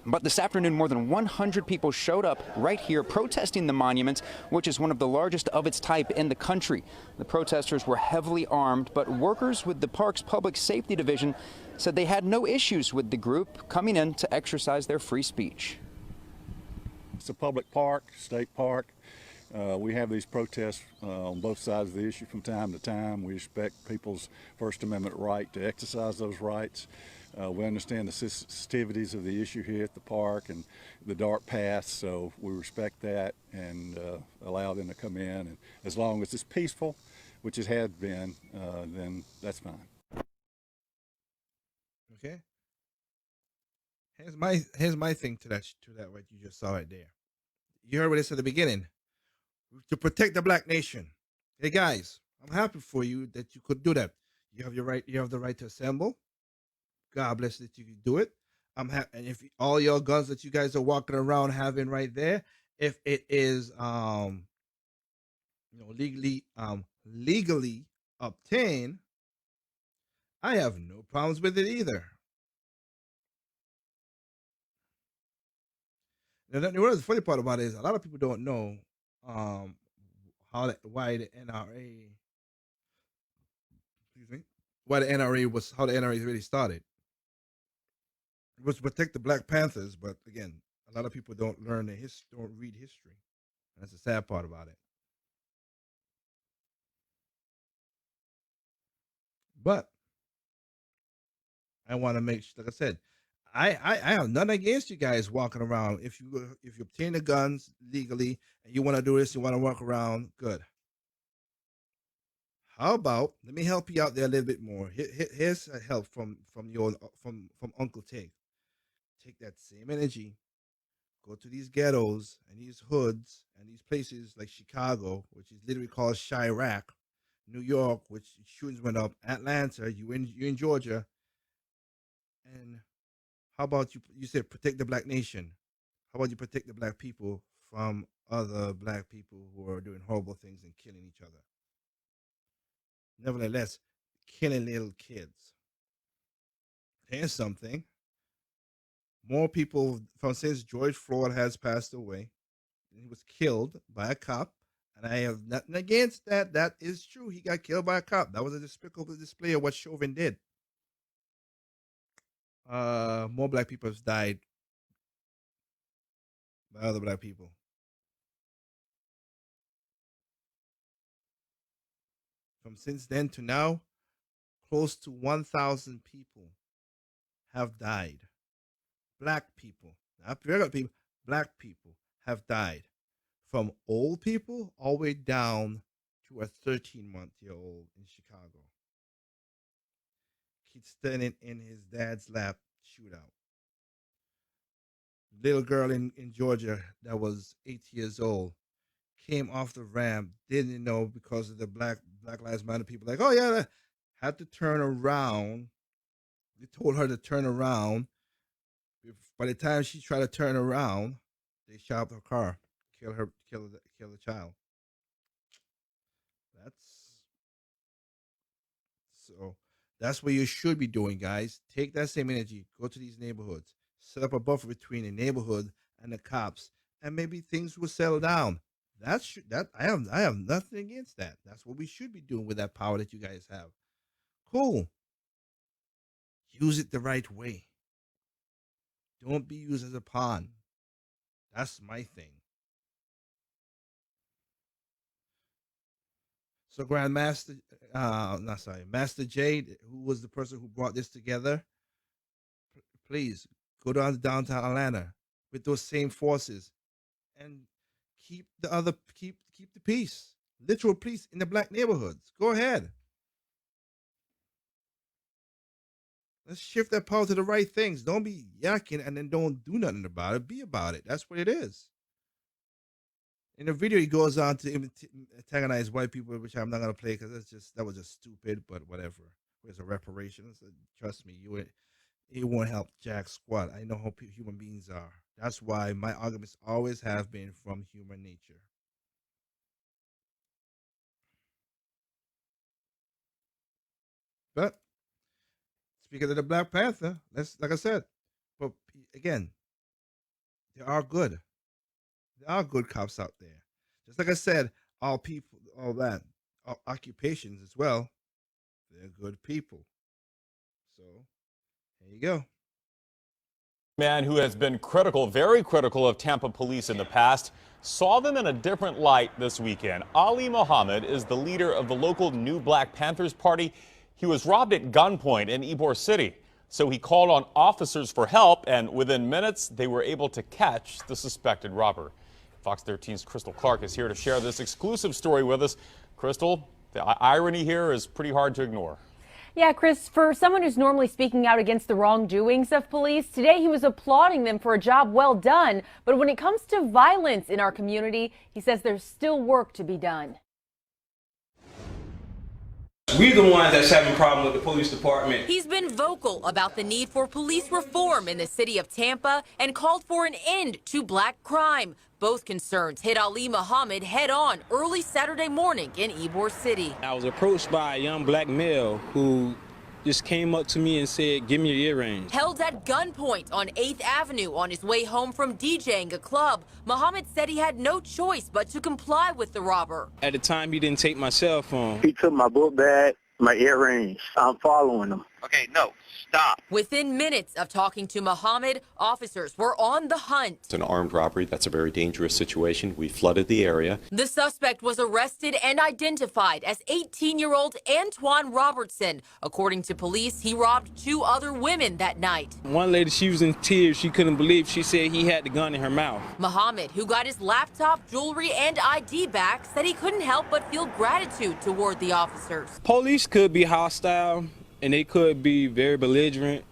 But this afternoon, more than 100 people showed up right here protesting the monument, which is one of the largest of its type in the country. The protesters were heavily armed, but workers with the park's public safety division said they had no issues with the group coming in to exercise their free speech. It's a public park, state park. We have these protests on both sides of the issue from time to time. We respect people's First Amendment right to exercise those rights. We understand the sensitivities of the issue here at the park and the dark paths, so we respect that and allow them to come in. And as long as it's peaceful, which it had been, then that's fine. Okay. Here's my thing to that what you just saw right there. You heard what I said at the beginning. To protect the black nation. Hey guys, I'm happy for you that you could do that. You have your right. You have the right to assemble. God bless that you can do it. And if all your guns that you guys are walking around having right there, if it is legally obtained, I have no problems with it either. Now, the funny part about it is a lot of people don't know why the NRA, how the NRA really started. It was to protect the Black Panthers, but again, a lot of people don't learn don't read history. That's the sad part about it. But I want to make sure, like I said, I have nothing against you guys walking around. If you obtain the guns legally and you want to do this, you want to walk around, good. How about let me help you out there a little bit more. Here's a help from Uncle Tig. Take that same energy, go to these ghettos and these hoods and these places like Chicago, which is literally called Chirac, New York, which shootings went up, Atlanta, you in Georgia, and how about you said protect the black nation? How about you protect the black people from other black people who are doing horrible things and killing each other? Nevertheless, killing little kids. Here's something. More people since George Floyd has passed away, he was killed by a cop, and I have nothing against that. That is true. He got killed by a cop. That was a despicable display of what Chauvin did. More black people have died by other black people. From since then to now, close to 1,000 people have died. Black people, not regular people, black people have died. From old people all the way down to a 13-month-old in Chicago. Kid standing in his dad's lap, shootout. Little girl in Georgia that was 8 years old came off the ramp, didn't know because of the Black Lives Matter people, like, oh yeah, had to turn around. They told her to turn around. By the time she tried to turn around, they shot up her car, kill the child. That's what you should be doing, guys. Take that same energy, go to these neighborhoods, set up a buffer between the neighborhood and the cops, and maybe things will settle down. I have nothing against that. That's what we should be doing with that power that you guys have. Cool. Use it the right way. Don't be used as a pawn. That's my thing. So Grandmaster, Master Jade, who was the person who brought this together, please go down to downtown Atlanta with those same forces and keep the peace, literal peace in the black neighborhoods. Go ahead. Let's shift that power to the right things. Don't be yakking and then don't do nothing about it. Be about it. That's what it is. In the video, he goes on to antagonize white people, which I'm not gonna play because that was just stupid. But whatever. There's a reparations. Trust me, it won't help jack squat. I know how human beings are. That's why my arguments always have been from human nature. But speaking of the Black Panther, like I said, but again, there are good cops out there. Just like I said, all people, all occupations as well, they're good people. So there you go. Man who has been critical, very critical of Tampa police in the past, saw them in a different light this weekend. Ali Muhammad is the leader of the local New Black Panthers party. He was robbed at gunpoint in Ybor City. So he called on officers for help, and within minutes, they were able to catch the suspected robber. Fox 13's Crystal Clark is here to share this exclusive story with us. Crystal, the irony here is pretty hard to ignore. Yeah, Chris, for someone who's normally speaking out against the wrongdoings of police, today he was applauding them for a job well done. But when it comes to violence in our community, he says there's still work to be done. We're the ones that's having a problem with the police department. He's been vocal about the need for police reform in the city of Tampa and called for an end to black crime. Both concerns hit Ali Muhammad head on early Saturday morning in Ybor City. I was approached by a young black male who just came up to me and said, "Give me your earrings." Held at gunpoint on 8th Avenue on his way home from DJing a club, Muhammad said he had no choice but to comply with the robber. At the time, he didn't take my cell phone. He took my book bag, my earrings. I'm following him. Okay, no, stop. Within minutes of talking to Muhammad, officers were on the hunt. It's an armed robbery. That's a very dangerous situation. We flooded the area. The suspect was arrested and identified as 18-year-old Antoine Robertson. According to police, he robbed 2 other women that night. One lady, she was in tears. She couldn't believe. She said he had the gun in her mouth. Muhammad, who got his laptop, jewelry, and ID back, said he couldn't help but feel gratitude toward the officers. Police could be hostile, and they could be very belligerent.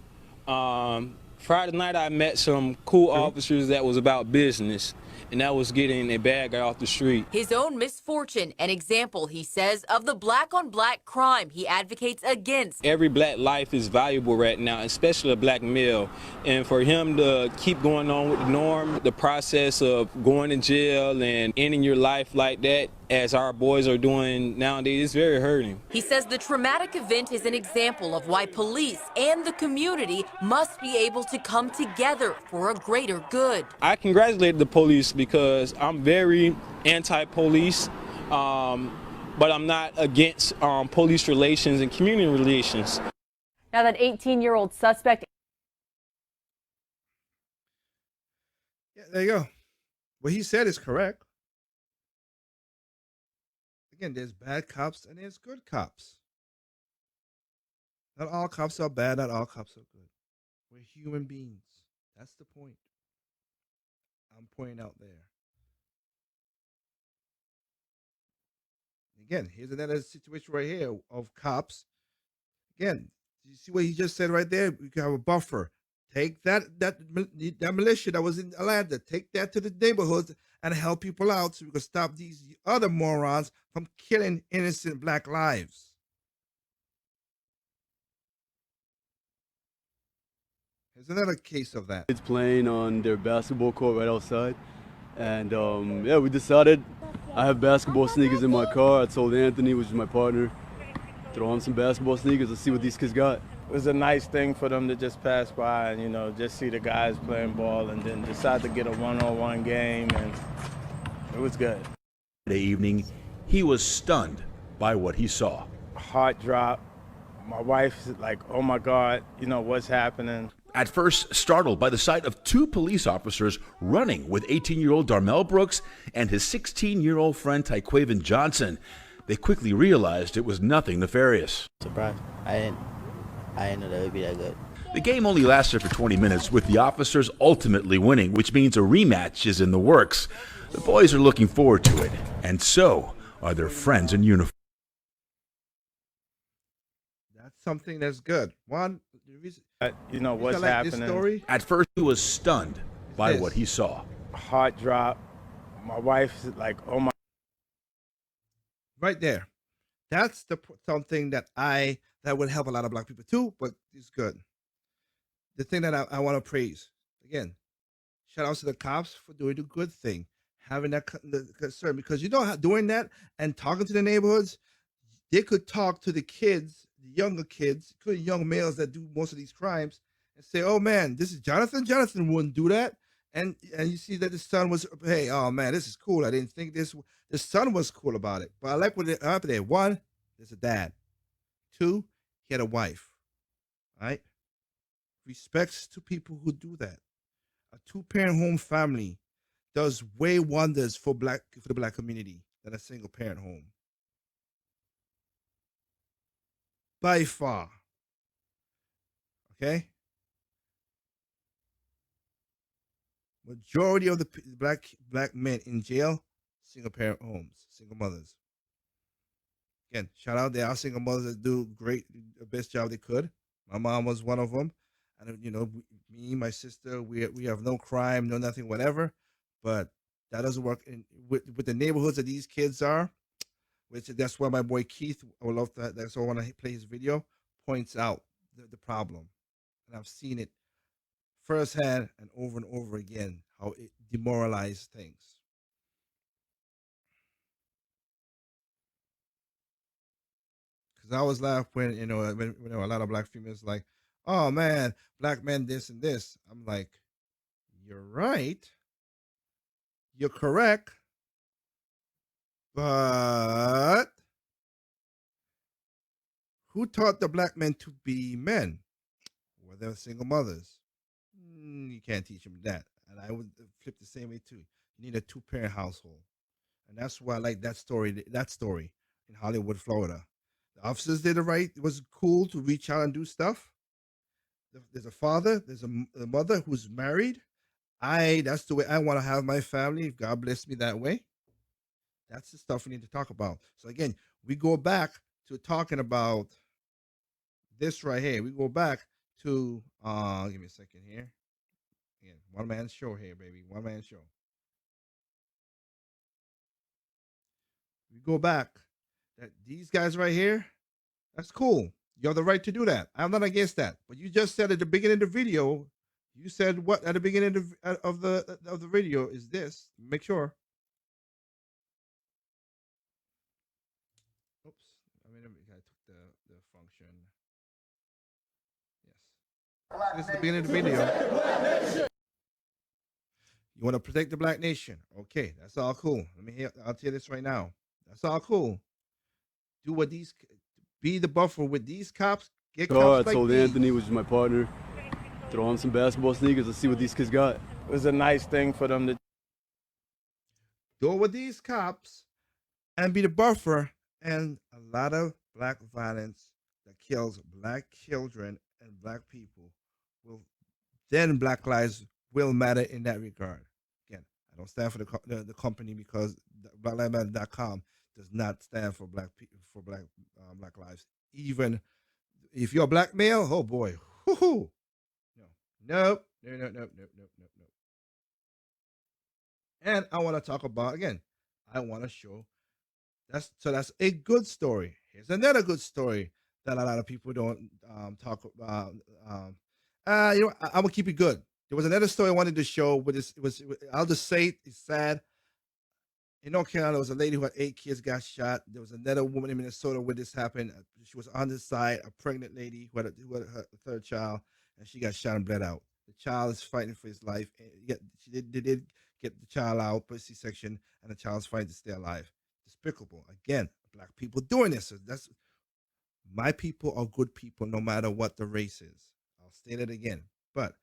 Friday night, I met some cool officers that was about business, and that was getting a bad guy off the street. His own misfortune, an example, he says, of the black-on-black crime he advocates against. Every black life is valuable right now, especially a black male. And for him to keep going on with the norm, the process of going to jail and ending your life like that, as our boys are doing nowadays, is very hurting. He says the traumatic event is an example of why police and the community must be able to come together for a greater good. I congratulate the police because I'm very anti-police, but I'm not against police relations and community relations. Now that 18-year-old suspect. Yeah, there you go. What he said is correct. Again, there's bad cops and there's good cops. Not all cops are bad, not all cops are good. We're human beings. That's the point I'm pointing out there. Again, here's another situation right here of cops. Again, you see what he just said right there? We can have a buffer. Take that militia that was in Atlanta, take that to the neighborhoods and help people out so we can stop these other morons from killing innocent black lives. Here's another case of that. It's playing on their basketball court right outside. And yeah, we decided, I have basketball sneakers in my car. I told Anthony, which is my partner, throw on some basketball sneakers. Let's see what these kids got. It was a nice thing for them to just pass by and, you know, just see the guys playing ball and then decide to get a one-on-one game, and it was good. That evening, he was stunned by what he saw. Heart drop. My wife's like, oh my God, you know, what's happening? At first startled by the sight of two police officers running with 18-year-old Darmel Brooks and his 16-year-old friend Tyquaven Johnson, they quickly realized it was nothing nefarious. Surprised. I didn't know that would be that good. The game only lasted for 20 minutes, with the officers ultimately winning, which means a rematch is in the works. The boys are looking forward to it, and so are their friends in uniform. That's something that's good. One, the reason, You know what's I like happening. this story? At first, he was stunned by This. what he saw. Heart drop. My wife's like, oh my. Right there. That's something that would help a lot of black people too, but it's good. The thing that I want to praise again, shout outs to the cops for doing the good thing, having that the concern, because doing that and talking to the neighborhoods, they could talk to the kids, the younger kids, including young males that do most of these crimes, and say, "Oh man, this is Jonathan. Jonathan wouldn't do that." And you see that the son was, "Hey, oh man, this is cool. I didn't think this." The son was cool about it, but I like what happened there. One, there's a dad. Two, he had a wife. All right. Respects to people who do that. A two-parent home family does way wonders for the black community than a single-parent home. By far. Okay? Majority of the black men in jail, single-parent homes, single mothers. Again, shout out, there are single mothers that do the best job they could. My mom was one of them. And me, my sister, we have no crime, no nothing, whatever. But that doesn't work with the neighborhoods that these kids are. That's why my boy Keith, I would love that. That's why I want to play his video. Points out the problem, and I've seen it firsthand and over again how it demoralized things. Because I was laughing when a lot of black females like, "Oh man, black men this and this." I'm like, you're right. You're correct. But who taught the black men to be men? Well, they're single mothers. You can't teach them that. And I would flip the same way too. You need a two-parent household. And that's why I like that story in Hollywood, Florida. The officers did it right. It was cool to reach out and do stuff. There's a father, there's a mother who's married. That's the way I want to have my family. God bless me that way. That's the stuff we need to talk about. So again, we go back to talking about this right here. We go back to give me a second here. Again, one man show here, baby. One man show. We go back that these guys right here, that's cool. You have the right to do that. I'm not against that. But you just said at the beginning of the video, you said what at the beginning of the video is this. Make sure. Oops. I took the function. Yes. This is the beginning of the video. You want to protect the black nation. Okay, that's all cool. I'll tell you this right now. That's all cool. Do what be the buffer with these cops. Get cops I told Anthony, which is my partner, throw on some basketball sneakers. Let's see what these kids got. It was a nice thing for them to go with these cops and be the buffer. And a lot of black violence that kills black children and black people then Black Lives will matter in that regard. Again, I don't stand for the company because BlackLivesMatter.com does not stand for black people, for black lives. Even if you're a black male, oh boy, whoo-hoo. No. And I want to talk about, again, I want to show that's a good story. Here's another good story that a lot of people don't talk about. I'm gonna keep it good. There was another story I wanted to show, but I'll just say it's sad. In North Carolina, there was a lady who had 8 kids got shot. There was another woman in Minnesota where this happened. She was on the side, a pregnant lady who had her third child, and she got shot and bled out. The child is fighting for his life. They did get the child out, but C-section, and the child's fighting to stay alive. Despicable. Again, black people doing this. So that's my people are good people no matter what the race is. I'll state it again. But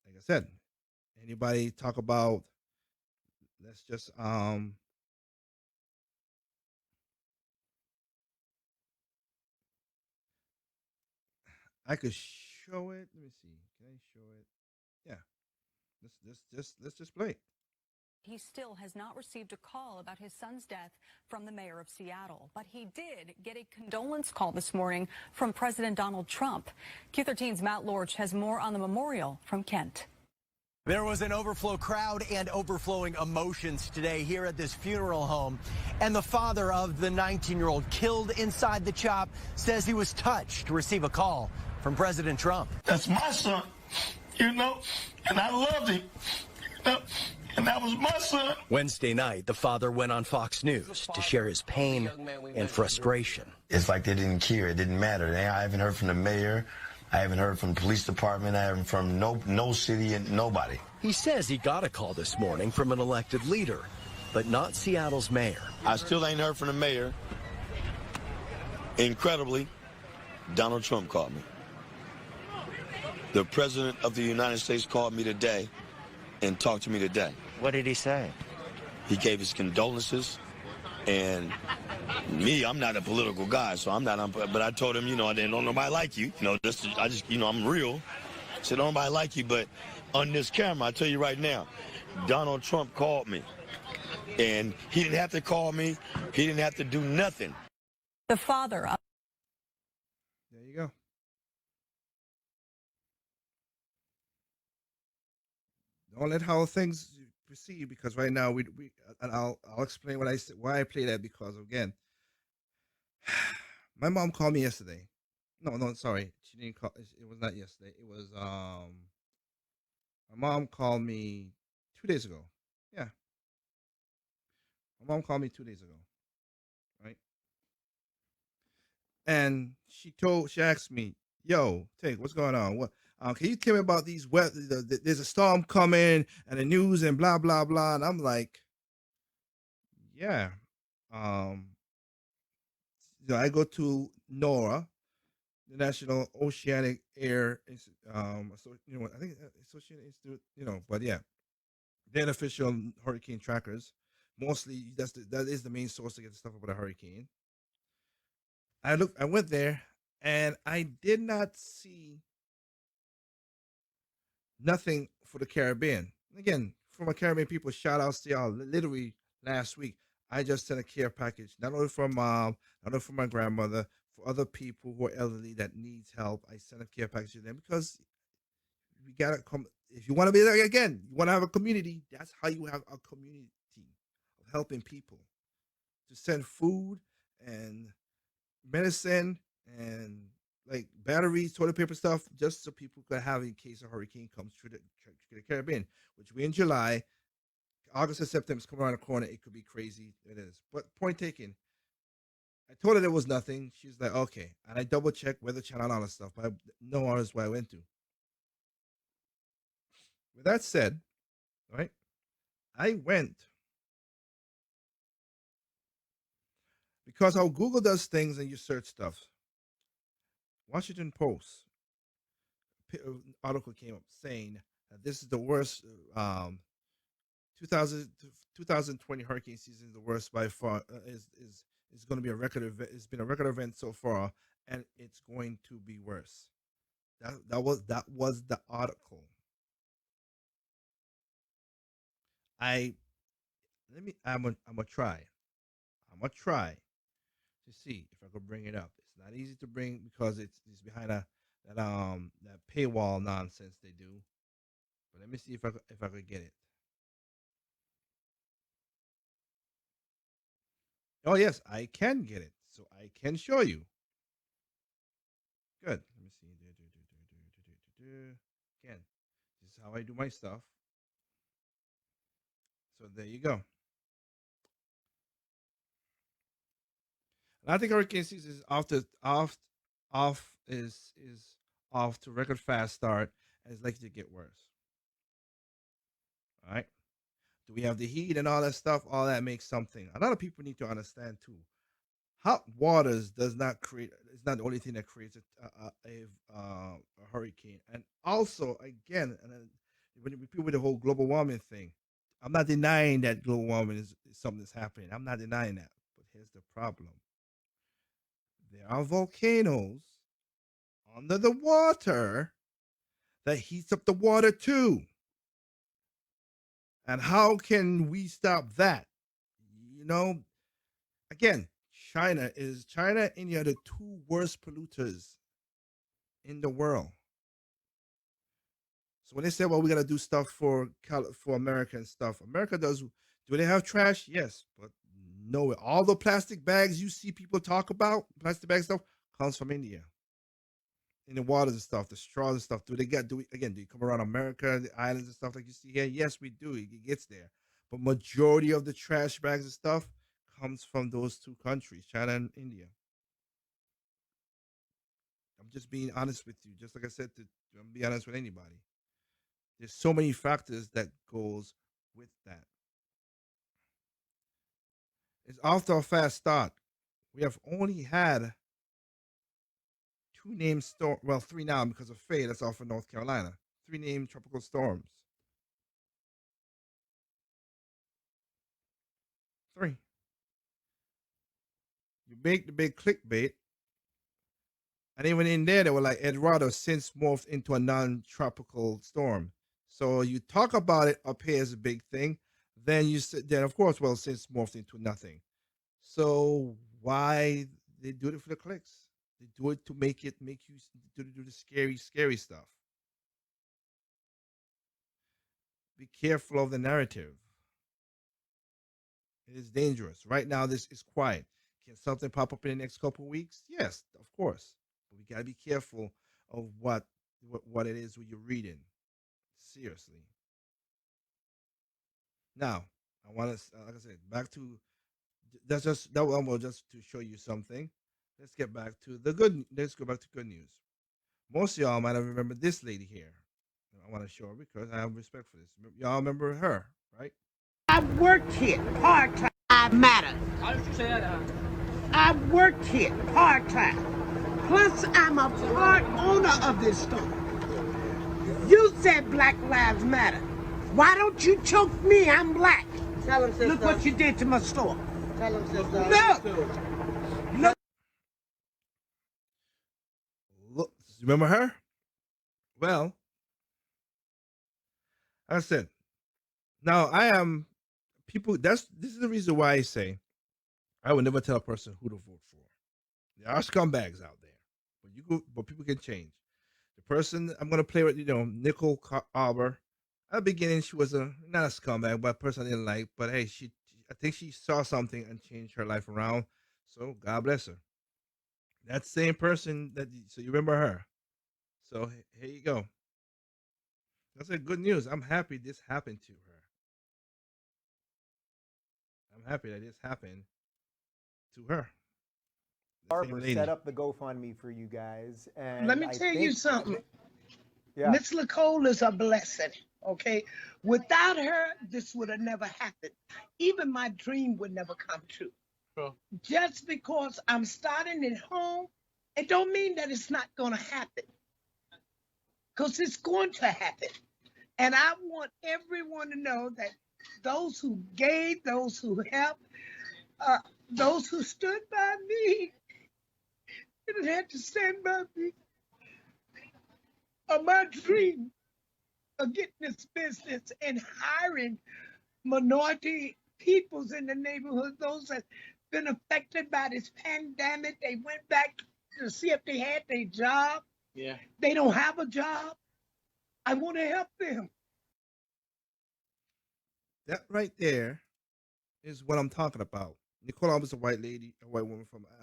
like I said, anybody talk about, let's just I could show it. Let me see. Can I show it? Yeah. Let's just play it. He still has not received a call about his son's death from the mayor of Seattle, but he did get a condolence call this morning from President Donald Trump. Q13's Matt Lorch has more on the memorial from Kent. There was an overflow crowd and overflowing emotions today here at this funeral home. And the father of the 19-year-old killed inside the chop says he was touched to receive a call from President Trump. That's my son, and I loved him, and that was my son. Wednesday night, the father went on Fox News to share his pain and frustration. It's like they didn't care. It didn't matter. I haven't heard from the mayor. I haven't heard from the police department. I haven't from no city and nobody. He says he got a call this morning from an elected leader, but not Seattle's mayor. I still ain't heard from the mayor. Incredibly, Donald Trump called me. The president of the United States called me today and talked to me today. What did he say? He gave his condolences, and me, I'm not a political guy, so I'm not. But I told him, I didn't know nobody like you. I'm real. I said, don't nobody like you, but on this camera, I tell you right now, Donald Trump called me, and he didn't have to call me. He didn't have to do nothing. The father of There you go. Don't let how things proceed, because right now we and I'll explain what I said, why I play that, because again, my mom called me yesterday. No, sorry, she didn't call. It was not yesterday. It was my mom called me 2 days ago. Yeah, my mom called me 2 days ago, right? And she asked me, "Yo, Tig, what's going on? What? Can you tell me about these weather? There's a storm coming and the news and blah blah blah." And I'm like, "Yeah." I go to NOAA, the National Oceanic Air, so I think Associated Institute, but yeah, they're the official hurricane trackers. Mostly, that is the main source to get the stuff about a hurricane. I went there and I did not see nothing for the Caribbean. Again, for my Caribbean people, shout outs to y'all. Literally last week, I just sent a care package, not only for mom, not only for my grandmother, for other people who are elderly that needs help. I sent a care package to them because we gotta come. If you want to be there again, you want to have a community. That's how you have a community of helping people. To send food and medicine and like batteries, toilet paper stuff, just so people could have in case a hurricane comes through the Caribbean, which we're in July. August and September is coming around the corner. It could be crazy. It is. But point taken. I told her there was nothing. She's like, okay. And I double checked Weather Channel and all that stuff. But no orders where I went to. With that said, right, I went because how Google does things and you search stuff. Washington Post article came up saying that this is the worst 2020 hurricane season, the worst by far. Is going to be a record event. It's been a record event so far, and it's going to be worse. That was the article. I'm gonna try to see if I could bring it up. It's not easy to bring because it's behind that paywall nonsense they do. But let me see if I could get it. Oh yes, I can get it, so I can show you. Good. Let me see. Again, this is how I do my stuff. So there you go. And I think hurricane season is off to record fast start, and it's likely to get worse. All right. Do we have the heat and all that stuff? All that makes something. A lot of people need to understand too hot waters does not create. It's not the only thing that creates a hurricane. And also, again, and then when you repeat with the whole global warming thing, I'm not denying that global warming is something that's happening. I'm not denying that. But here's the problem: there are volcanoes under the water that heats up the water too. And how can we stop that? You know, again, China and India are the two worst polluters in the world. So when they say, "Well, we got to do stuff for America and stuff," America does. Do they have trash? Yes, but no. All the plastic bags you see people talk about, plastic bag stuff, comes from India. In the waters and stuff, the straws and stuff. Do you come around America, the islands and stuff like you see here? Yes, we do. It gets there. But majority of the trash bags and stuff comes from those two countries, China and India. I'm just being honest with you. Just like I said, I'm be honest with anybody. There's so many factors that goes with that. It's off to a fast start. We have only had 2 named storm. Well, 3 now because of Faye. That's off of North Carolina. 3 named tropical storms. 3. You make the big clickbait, and even in there, they were like Eduardo since morphed into a non-tropical storm. So you talk about it up here as a big thing, then of course, well, since morphed into nothing. So why they do it for the clicks? They do it to make you do the scary stuff. Be careful of the narrative. It is dangerous. Right now, this is quiet. Can something pop up in the next couple of weeks? Yes, of course. But we gotta be careful of what it is you're reading. Seriously. Now, I want to, like I said, back to that one was just to show you something. Let's get back to the good. Let's go back to good news. Most of y'all might have remembered this lady here. I want to show her because I have respect for this. Y'all remember her, right? I've worked here part-time. I matter. I've worked here part-time. Plus, I'm a part owner of this store. You said Black Lives Matter. Why don't you choke me? I'm black. Tell him, sister. Look what you did to my store. Tell him, sister. Look, remember her? Well, I said, now I am people. This is the reason why I say I would never tell a person who to vote for. There are scumbags out there, but people can change. The person I'm gonna play with, Nicole Arbor. At the beginning, she was not a scumbag, but a person I didn't like. But hey, I think she saw something and changed her life around. So God bless her. That same person so you remember her. So here you go. That's good news. I'm happy this happened to her. I'm happy that this happened to her. Arbor set up the GoFundMe for you guys. And let me tell you something. Yeah. Miss Nicole is a blessing, okay? Without her, this would have never happened. Even my dream would never come true. Just because I'm starting at home, it don't mean that it's not going to happen. Because it's going to happen. And I want everyone to know that those who gave, those who helped, those who stood by me, didn't have to stand by me. My dream of getting this business and hiring minority peoples in the neighborhood, those that been affected by this pandemic, they went back to see if they had their job. Yeah. They don't have a job. I want to help them. That right there is what I'm talking about. Nicole was a white lady, a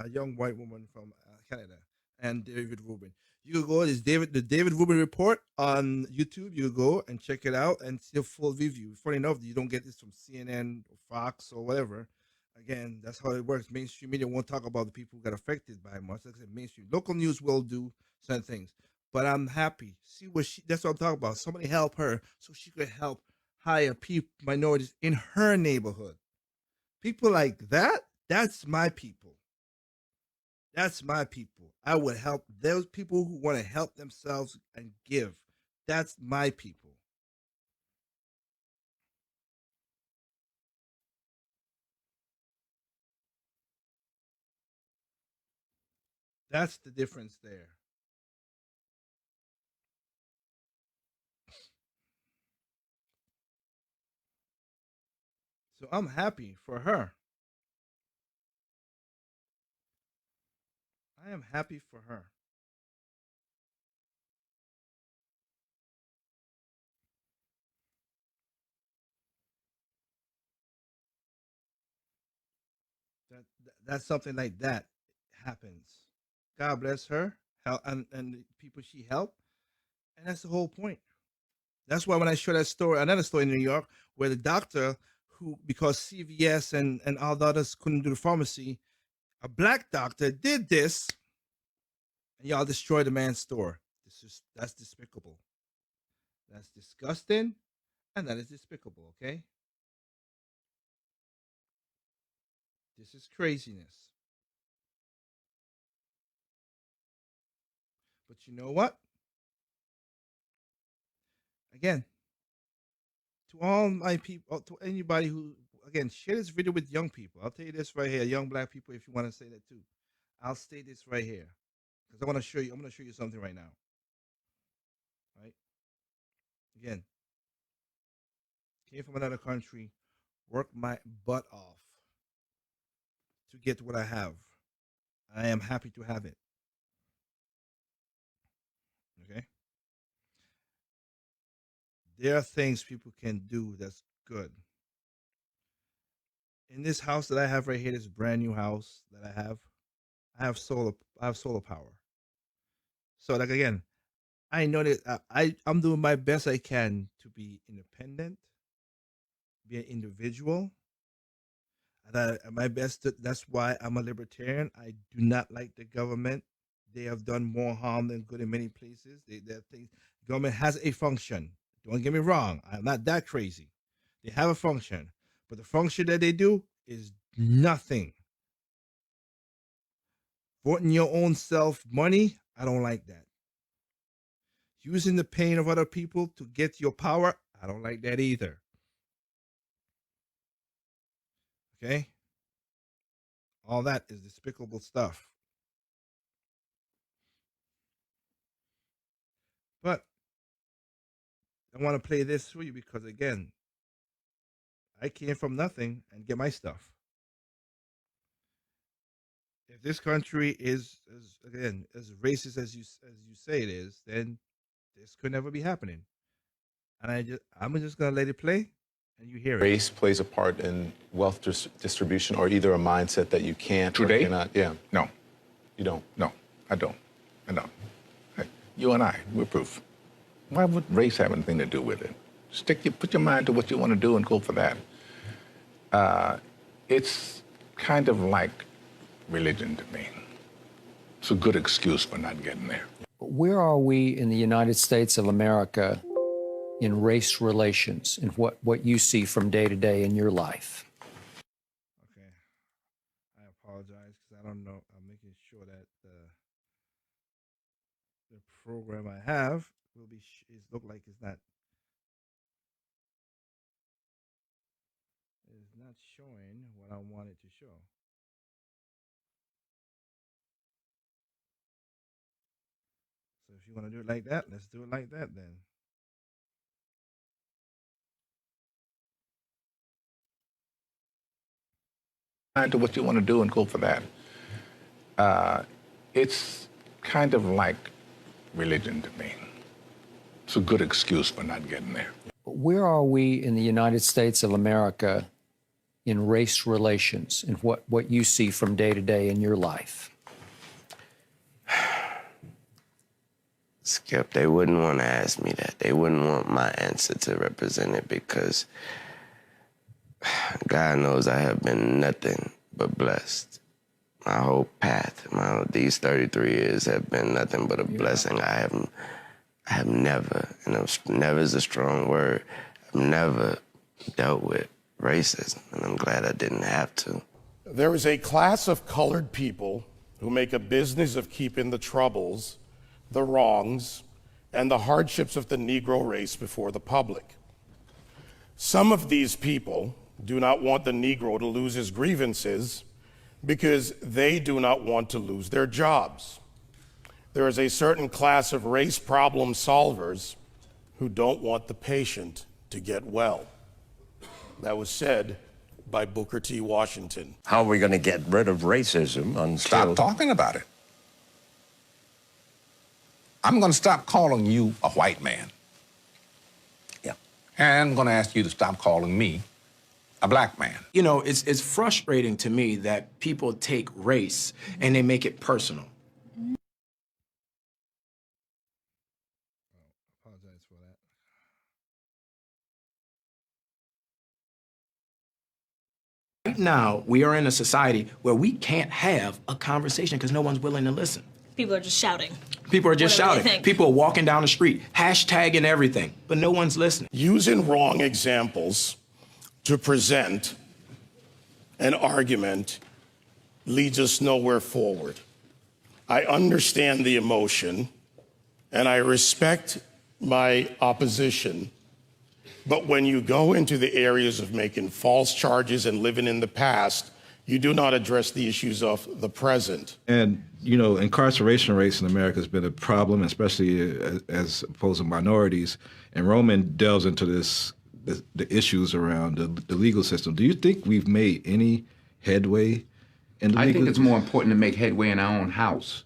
young white woman from Canada, and David Rubin. You can go, the David Rubin Report on YouTube. You go and check it out and see a full review. Funny enough, you don't get this from CNN or Fox or whatever. Again, that's how it works. Mainstream media won't talk about the people who got affected by it much. Like I said, mainstream local news will do certain things. But I'm happy. See that's what I'm talking about. Somebody help her so she could help hire minorities in her neighborhood. People like that, that's my people. That's my people. I would help those people who want to help themselves and give. That's my people. That's the difference there. So I'm happy for her. I am happy for her. That's something like that happens. God bless her and the people she helped. And that's the whole point. That's why when I showed that story, another story in New York, where the doctor who, because CVS and all the others couldn't do the pharmacy, a black doctor did this, and y'all destroyed the man's store. That's despicable. That's disgusting, and that is despicable, okay? This is craziness. But you know what? Again, to all my people, to anybody who, again, share this video with young people. I'll tell you this right here, young black people, if you want to say that too. I'll say this right here because I want to show you. I'm going to show you something right now. Right? Again, came from another country, worked my butt off to get what I have. I am happy to have it. Okay? There are things people can do that's good. In this house that I have right here, this brand new house that I have solar power. So like again, I know that I'm doing my best I can to be independent, be an individual. And my best. That's why I'm a libertarian. I do not like the government. They have done more harm than good in many places. Government has a function. Don't get me wrong. I'm not that crazy. They have a function, but the function that they do is nothing. Voting your own self money, I don't like that. Using the pain of other people to get your power, I don't like that either. Okay? All that is despicable stuff. But I want to play this for you because, again, I came from nothing and get my stuff. If this country is as racist as you say it is, then this could never be happening. And I'm just gonna let it play, and you hear it. Race plays a part in wealth distribution, or either a mindset that you can't or Today? cannot. Yeah. No. You don't? No, I don't. I don't. Hey, you and I, we're proof. Why would race have anything to do with it? Put your mind to what you want to do and go for that. It's kind of like religion to me. It's a good excuse for not getting there. Where are we in the United States of America in race relations and what you see from day to day in your life? Okay. I apologize because I don't know. I'm making sure that the program I have will be look like it's not showing what I want it to show. So if you want to do it like that, let's do it like that then. Mind to what you want to do and go for that. It's kind of like religion to me. It's a good excuse for not getting there. Where are we in the United States of America in race relations and what you see from day to day in your life? Skip, they wouldn't want to ask me that. They wouldn't want my answer to represent it because God knows I have been nothing but blessed. My whole path, these 33 years have been nothing but a blessing. I have never, never is a strong word, I've never dealt with racism, and I'm glad I didn't have to. There is a class of colored people who make a business of keeping the troubles, the wrongs, and the hardships of the Negro race before the public. Some of these people do not want the Negro to lose his grievances because they do not want to lose their jobs. There is a certain class of race problem solvers who don't want the patient to get well. That was said by Booker T. Washington. How are we going to get rid of racism until... Stop talking about it. I'm going to stop calling you a white man. Yeah. And I'm going to ask you to stop calling me a black man. You know, it's frustrating to me that people take race and they make it personal. Apologize for that. Right now, we are in a society where we can't have a conversation because no one's willing to listen. People are just shouting. People are just Whatever they shouting. think. People are walking down the street, hashtagging everything, but no one's listening. Using wrong examples to present an argument leads us nowhere forward. I understand the emotion, and I respect my opposition, but when you go into the areas of making false charges and living in the past, you do not address the issues of the present. And, you know, incarceration rates in America has been a problem, especially as opposed to minorities. And Roman delves into the issues around the legal system. Do you think we've made any headway in the I legal think it's more important to make headway in our own house.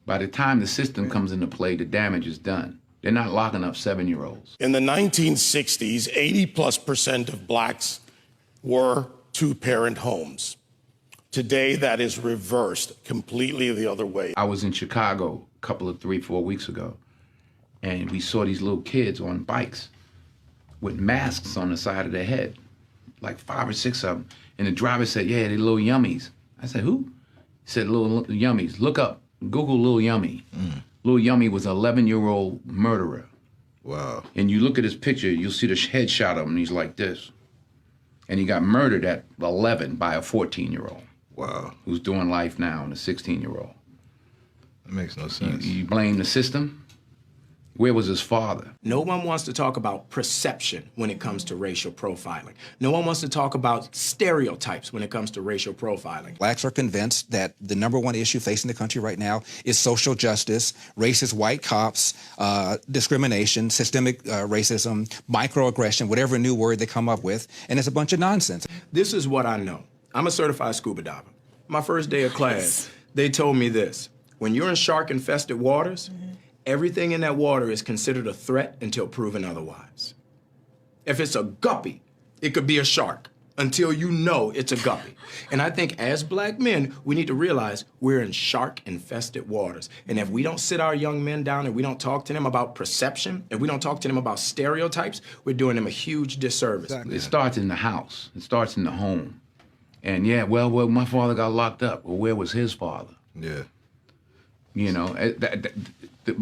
By the time the system comes into play, the damage is done. They're not locking up 7-year-olds. In the 1960s, 80+% of blacks were two-parent homes. Today, that is reversed completely the other way. I was in Chicago a couple of 3-4 weeks ago, and we saw these little kids on bikes with masks on the side of their head, like 5 or 6 of them. And the driver said, yeah, they're little yummies. I said, who? He said, little yummies. Look up, Google Lil Yummy. Lil Yummy was an 11-year-old murderer. Wow. And you look at his picture, you'll see the headshot of him, and he's like this. And he got murdered at 11 by a 14-year-old. Wow. Who's doing life now, and a 16-year-old. That makes no sense. You blame the system? Where was his father? No one wants to talk about perception when it comes to racial profiling. No one wants to talk about stereotypes when it comes to racial profiling. Blacks are convinced that the #1 issue facing the country right now is social justice, racist white cops, discrimination, systemic racism, microaggression, whatever new word they come up with, and it's a bunch of nonsense. This is what I know. I'm a certified scuba diver. My first day of class, they told me this. When you're in shark-infested waters, everything in that water is considered a threat until proven otherwise. If it's a guppy, it could be a shark until you know it's a guppy. And I think as black men, we need to realize we're in shark-infested waters. And if we don't sit our young men down and we don't talk to them about perception, and we don't talk to them about stereotypes, we're doing them a huge disservice. It starts in the house. It starts in the home. And yeah, well, my father got locked up. Well, where was his father? Yeah. You know,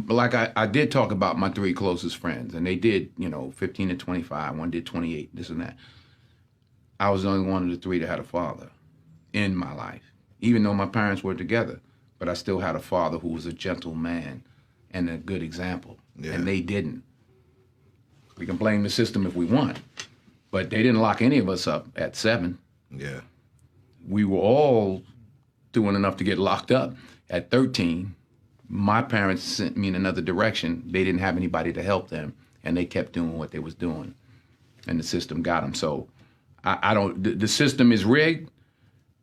like I did talk about my 3 closest friends, and they did, 15 to 25, one did 28, this and that. I was the only one of the 3 that had a father in my life, even though my parents were together. But I still had a father who was a gentle man and a good example, and they didn't. We can blame the system if we want, but they didn't lock any of us up at 7. Yeah. We were all doing enough to get locked up at 13. My parents sent me in another direction. They didn't have anybody to help them, and they kept doing what they was doing, and the system got them. So I don't, the system is rigged,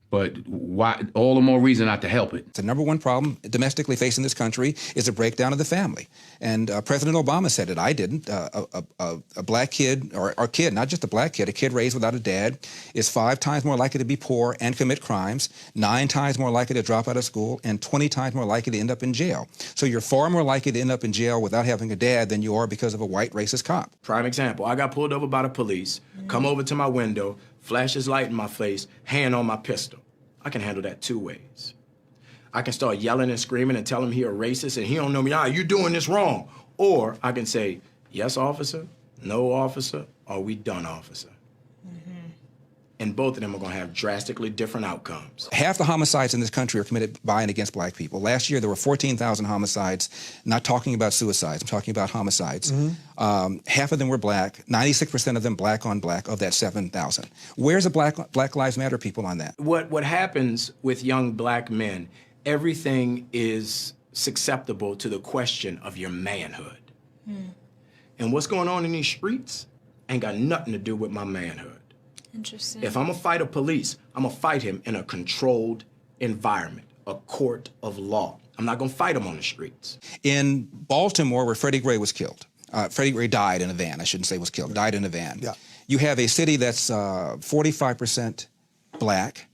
but why? All the more reason not to help it. The #1 problem domestically facing this country is a breakdown of the family. And President Obama said it. I didn't. A black kid, or kid, not just a black kid, a kid raised without a dad is 5 times more likely to be poor and commit crimes, 9 times more likely to drop out of school, and 20 times more likely to end up in jail. So you're far more likely to end up in jail without having a dad than you are because of a white racist cop. Prime example, I got pulled over by the police, come over to my window, flash his light in my face, hand on my pistol. I can handle that 2 ways. I can start yelling and screaming and tell him he a racist and he don't know me. You doing this wrong. Or I can say, yes, officer, no, officer, or we done, officer. and both of them are going to have drastically different outcomes. Half the homicides in this country are committed by and against black people. Last year, there were 14,000 homicides, not talking about suicides, I'm talking about homicides. Half of them were black, 96% of them black on black of that 7,000. Where's the Black Lives Matter people on that? What happens with young black men, everything is susceptible to the question of your manhood. And what's going on in these streets ain't got nothing to do with my manhood. Interesting. If I'm gonna fight a police, I'm gonna fight him in a controlled environment, a court of law. I'm not gonna fight him on the streets. In Baltimore, where Freddie Gray was killed, Freddie Gray died in a van, I shouldn't say was killed, died in a van. Yeah. You have a city that's 45% black.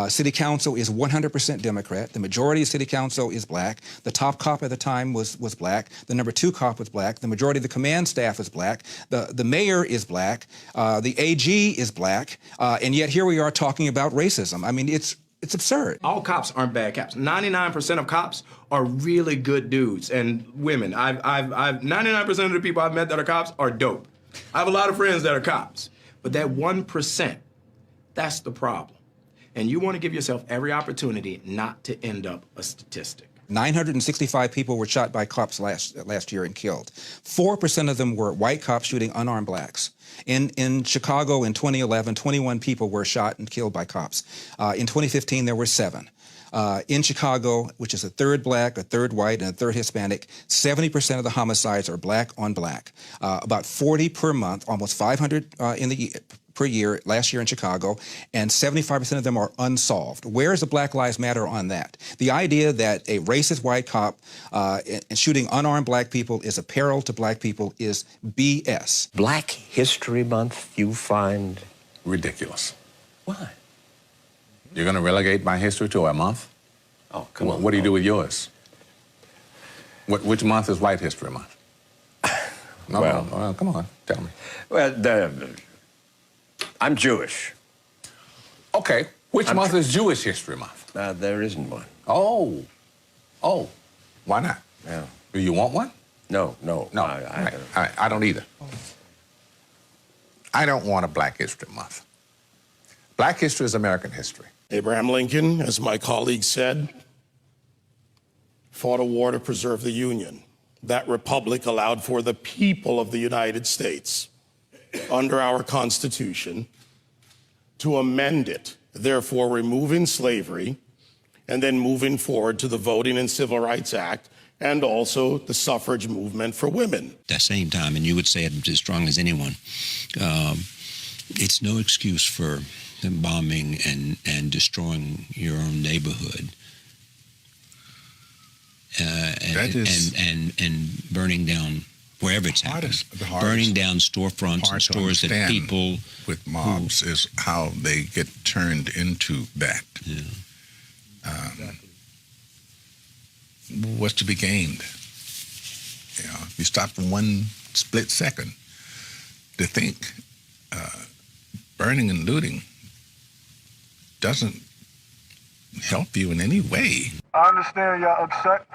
City council is 100% Democrat. The majority of city council is black. The top cop at the time was black. The number 2 cop was black. The majority of the command staff is black. The mayor is black. The AG is black. And yet here we are talking about racism. I mean, it's absurd. All cops aren't bad cops. 99% of cops are really good dudes and women. I've 99% of the people I've met that are cops are dope. I have a lot of friends that are cops. But that 1%, that's the problem. And you want to give yourself every opportunity not to end up a statistic. 965 people were shot by cops last year and killed. 4% of them were white cops shooting unarmed blacks. In Chicago in 2011, 21 people were shot and killed by cops. In 2015, there were 7. In Chicago, which is a third black, a third white, and a third Hispanic, 70% of the homicides are black on black. About 40 per month, almost 500 per year last year in Chicago, and 75% of them are unsolved. Where is the Black Lives Matter on that? The idea that a racist white cop shooting unarmed black people is a peril to black people is BS. Black History Month, you find Ridiculous. why? You're going to relegate my history to a month? Oh, come on. What do you do with yours? Which month is White History Month? No, well, come on, tell me. Well, I'm Jewish. Okay, which month is Jewish History Month? There isn't one. Oh, why not? Yeah. Do you want one? No. I don't either. I don't want a Black History Month. Black history is American history. Abraham Lincoln, as my colleague said, fought a war to preserve the Union. That republic allowed for the people of the United States, under our Constitution, to amend it, therefore removing slavery, and then moving forward to the Voting and Civil Rights Act, and also the suffrage movement for women. At the same time, and you would say it as strong as anyone, it's no excuse for bombing and destroying your own neighborhood. And burning down wherever it's happened, burning down storefronts and stores that people with mobs is how they get turned into that. Yeah. What's to be gained? You know, you stop for one split second to think. Burning and looting doesn't help you in any way. I understand y'all upset,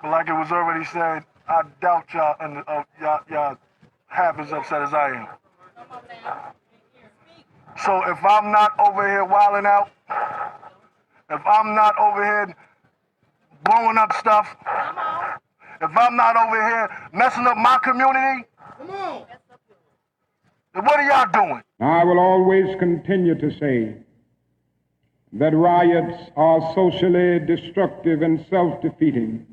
but like it was already said, I doubt y'all half as upset as I am. So if I'm not over here wilding out, if I'm not over here blowing up stuff, if I'm not over here messing up my community, then what are y'all doing? I will always continue to say that riots are socially destructive and self-defeating.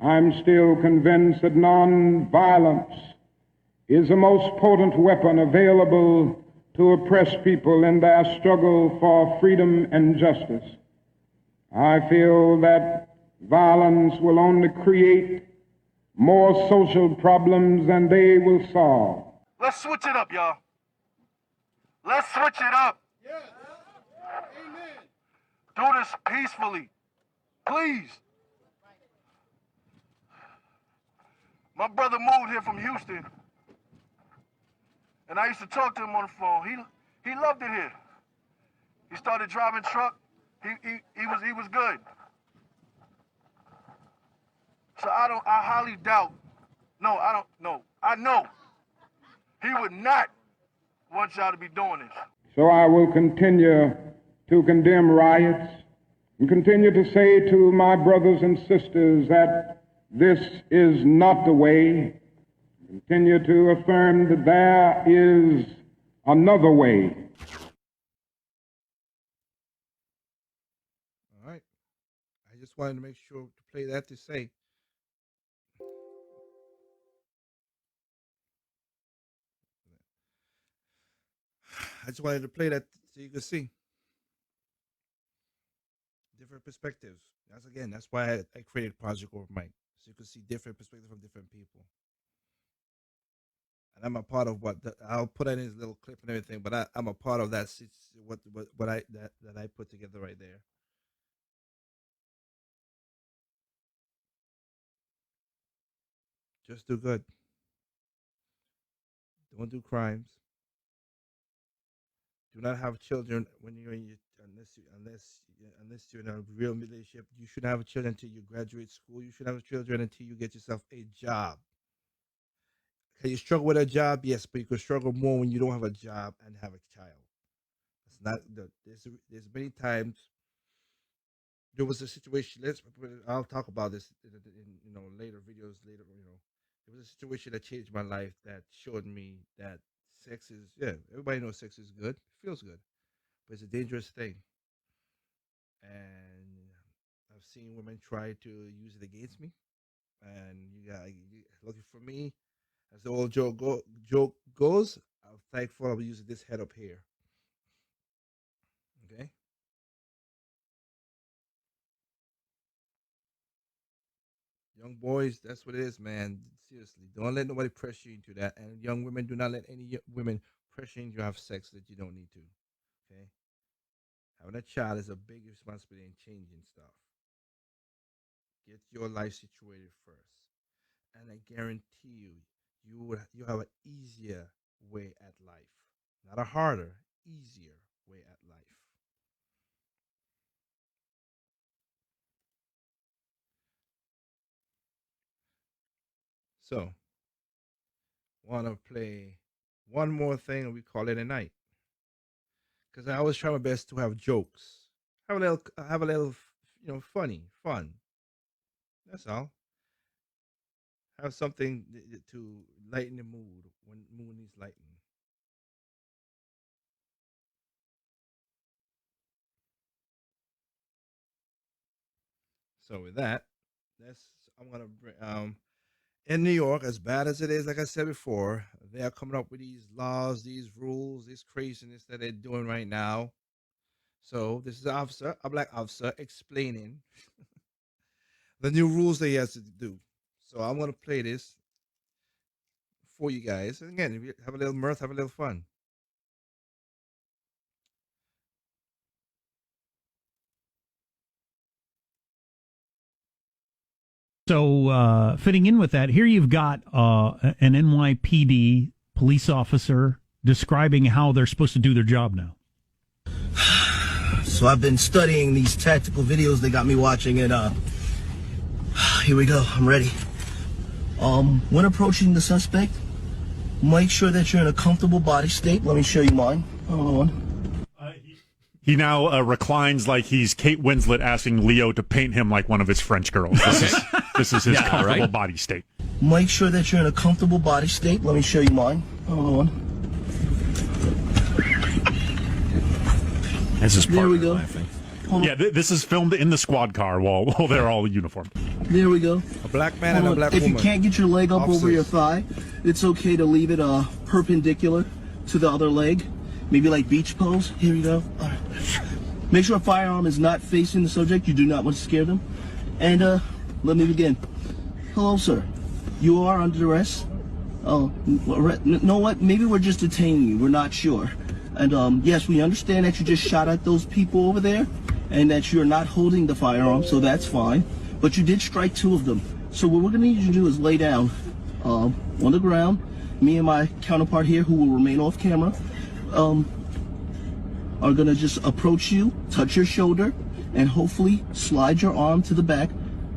I'm still convinced that non-violence is the most potent weapon available to oppress people in their struggle for freedom and justice. I feel that violence will only create more social problems than they will solve. Let's switch it up, y'all. Let's switch it up. Do this peacefully, please. My brother moved here from Houston, and I used to talk to him on the phone. He loved it here. He started driving truck. He was good. So I highly doubt. No, I don't know. I know he would not want y'all to be doing this. So I will continue to condemn riots and continue to say to my brothers and sisters that this is not the way. Continue to affirm that there is another way. All right. I just wanted to make sure to play that to say. I just wanted to play that so you can see different perspectives. That's why I created Project Over Mike, so you can see different perspectives from different people. And I'm a part of I'll put in his little clip and everything, but I'm a part of that. What I put together right there. Just do good. Don't do crimes. Do not have children when you're in unless you're in a real relationship. You shouldn't have children until you graduate school. You shouldn't have children until you get yourself a job. Can you struggle with a job? Yes, but you can struggle more when you don't have a job and have a child. It's not there's many times there was a situation. I'll talk about this in later videos later. There was a situation that changed my life that showed me that sex is everybody knows sex is good. It feels good, but it's a dangerous thing. And I've seen women try to use it against me. And looking for me, as the old joke goes, I'm thankful I'm using this head up here. Okay. Young boys, that's what it is, man. Seriously, don't let nobody pressure you into that. And young women, do not let any women pressure you to have sex that you don't need to. Okay? Having a child is a big responsibility in changing stuff. Get your life situated first. And I guarantee you have an easier way at life. Not a harder, easier way at life. So, want to play one more thing and we call it a night. Because I always try my best to have jokes. Have a little, fun. That's all. Have something to lighten the mood when the mood needs lightening. So with that, I'm gonna bring in New York, as bad as it is, like I said before, they are coming up with these laws, these rules, this craziness that they're doing right now. So this is a black officer, explaining the new rules that he has to do. So I'm going to play this for you guys. And again, if you have a little mirth, have a little fun. So fitting in with that, here you've got an NYPD police officer describing how they're supposed to do their job now. So I've been studying these tactical videos they got me watching, and here we go. I'm ready. When approaching the suspect, make sure that you're in a comfortable body state. Let me show you mine. Hold on. He now reclines like he's Kate Winslet asking Leo to paint him like one of his French girls. This is his comfortable body state. Make sure that you're in a comfortable body state. Let me show you mine. Hold on. This is part there we of go. Yeah, this is filmed in the squad car while they're all uniformed. There we go. A black man and a black if woman. If you can't get your leg up over your thigh, it's okay to leave it perpendicular to the other leg. Maybe like beach pose. Here we go. All right. Make sure a firearm is not facing the subject. You do not want to scare them. And let me begin. Hello, sir. You are under arrest. Oh, you know what? Maybe we're just detaining you. We're not sure. And yes, we understand that you just shot at those people over there and that you're not holding the firearm, so that's fine. But you did strike 2 of them. So what we're going to need you to do is lay down on the ground. Me and my counterpart here, who will remain off camera, are going to just approach you, touch your shoulder, and hopefully slide your arm to the back.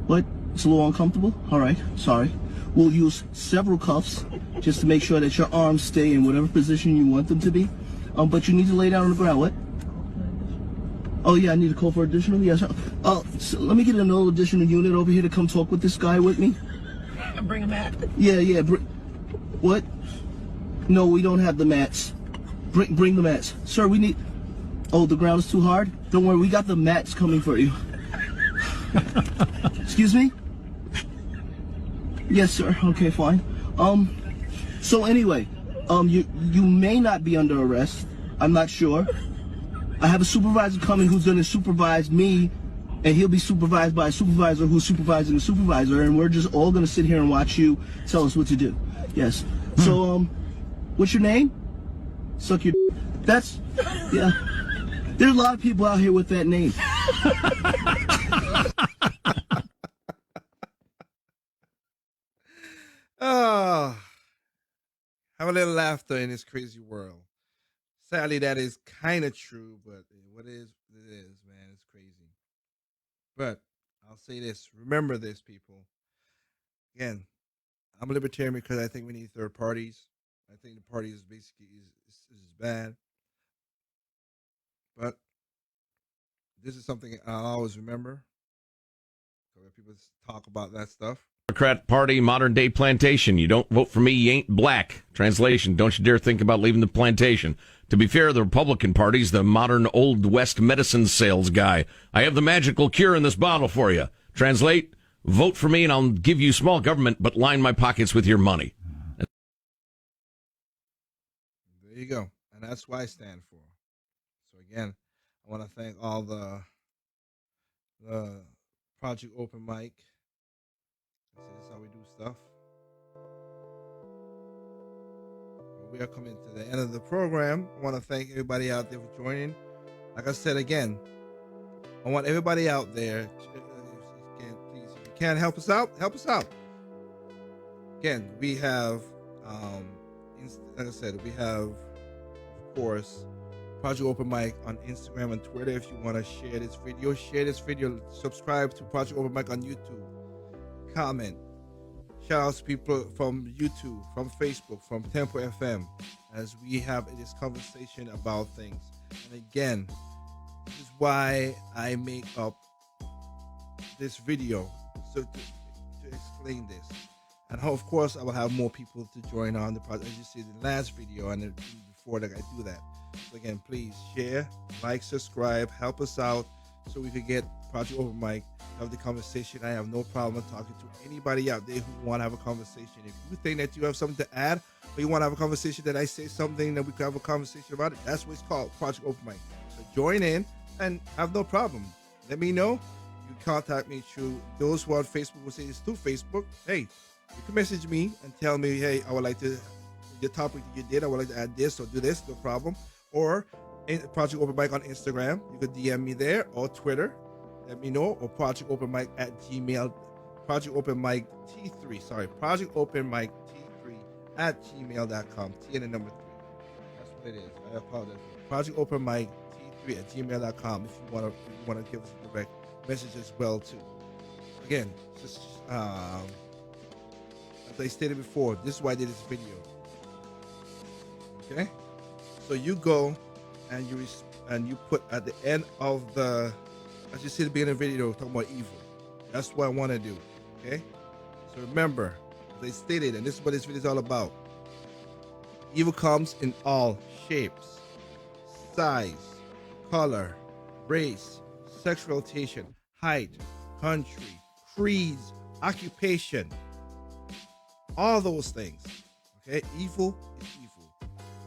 But it's a little uncomfortable. All right, sorry. We'll use several cuffs just to make sure that your arms stay in whatever position you want them to be. But you need to lay down on the ground. What? Oh yeah, I need a call for additional. Yes. So let me get another additional unit over here to come talk with this guy with me. Bring a mat. Yeah. What? No, we don't have the mats. Bring the mats, sir. We need. Oh, the ground is too hard. Don't worry, we got the mats coming for you. Excuse me? Yes, sir. Okay, fine. So anyway, you may not be under arrest. I'm not sure. I have a supervisor coming who's going to supervise me, and he'll be supervised by a supervisor who's supervising a supervisor, and we're just all going to sit here and watch you tell us what to do. Yes. So, what's your name? Suck your. That's. Yeah. There's a lot of people out here with that name. Oh, have a little laughter in this crazy world. Sadly, that is kind of true, but what is, it is, man. It's crazy. But I'll say this. Remember this, people. Again, I'm a libertarian because I think we need third parties. I think the party is basically is bad. But this is something I'll always remember. So when people talk about that stuff. Democrat Party, modern day plantation. You don't vote for me, you ain't black. Translation, don't you dare think about leaving the plantation. To be fair, the Republican Party's the modern Old West medicine sales guy. I have the magical cure in this bottle for you. Translate, vote for me and I'll give you small government, but line my pockets with your money. There you go. And that's what I stand for. So again, I want to thank all the Project Open Mic. This is how we do stuff. We are coming to the end of the program. I want to thank everybody out there for joining. Like I said again, I want everybody out there. Please, if you can help us out, help us out. Again, we have, like I said, we have, of course, Project Open Mic on Instagram and Twitter. If you want to share this video, subscribe to Project Open Mic on YouTube. Comment. Shout out to people from YouTube, from Facebook, from Tempo FM, as we have this conversation about things. And again, this is why I make up this video, so to explain this. And of course, I will have more people to join on the project. As you see in the last video and before that I do that. So again, please share, like, subscribe, help us out so we can get Project Open Mic, have the conversation. I have no problem talking to anybody out there who want to have a conversation. If you think that you have something to add, or you want to have a conversation that I say something that we can have a conversation about it, that's what it's called, Project Open Mic. So join in and have no problem. Let me know. You contact me through those who are on Facebook will say it's through Facebook. Hey, you can message me and tell me, hey, I would like to, the topic that you did, I would like to add this or do this, no problem. Or Project Open Mic on Instagram. You could DM me there, or Twitter. Let me know, or Project Open Mic at Gmail. Project Open Mic T3. Sorry, Project Open Mic T3 at gmail.com. T and the number 3. That's what it is. I apologize. Project Open Mic T3 at gmail.com. If you want to give us a direct message as well too. Again, just as I stated before, this is why I did this video. Okay, so you go and you put at the end of the, as you see at the beginning of the video, talking about evil. That's what I want to do. Okay, so remember, as I stated, and this is what this video is all about. Evil comes in all shapes, size, color, race, sexual orientation, height, country, creeds, occupation, all those things. Okay, evil is evil.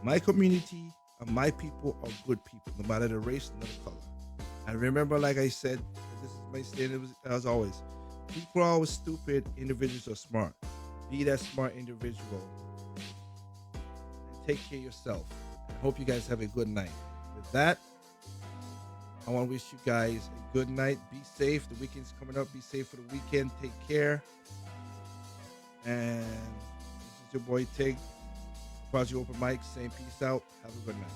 My community and my people are good people, no matter the race, no matter the color. And remember, like I said, this is my statement as always. People are always stupid, individuals are smart. Be that smart individual. And take care of yourself. I hope you guys have a good night. With that, I want to wish you guys a good night. Be safe. The weekend's coming up. Be safe for the weekend. Take care. And this is your boy Tig. Project Open Mic saying peace out. Have a good night.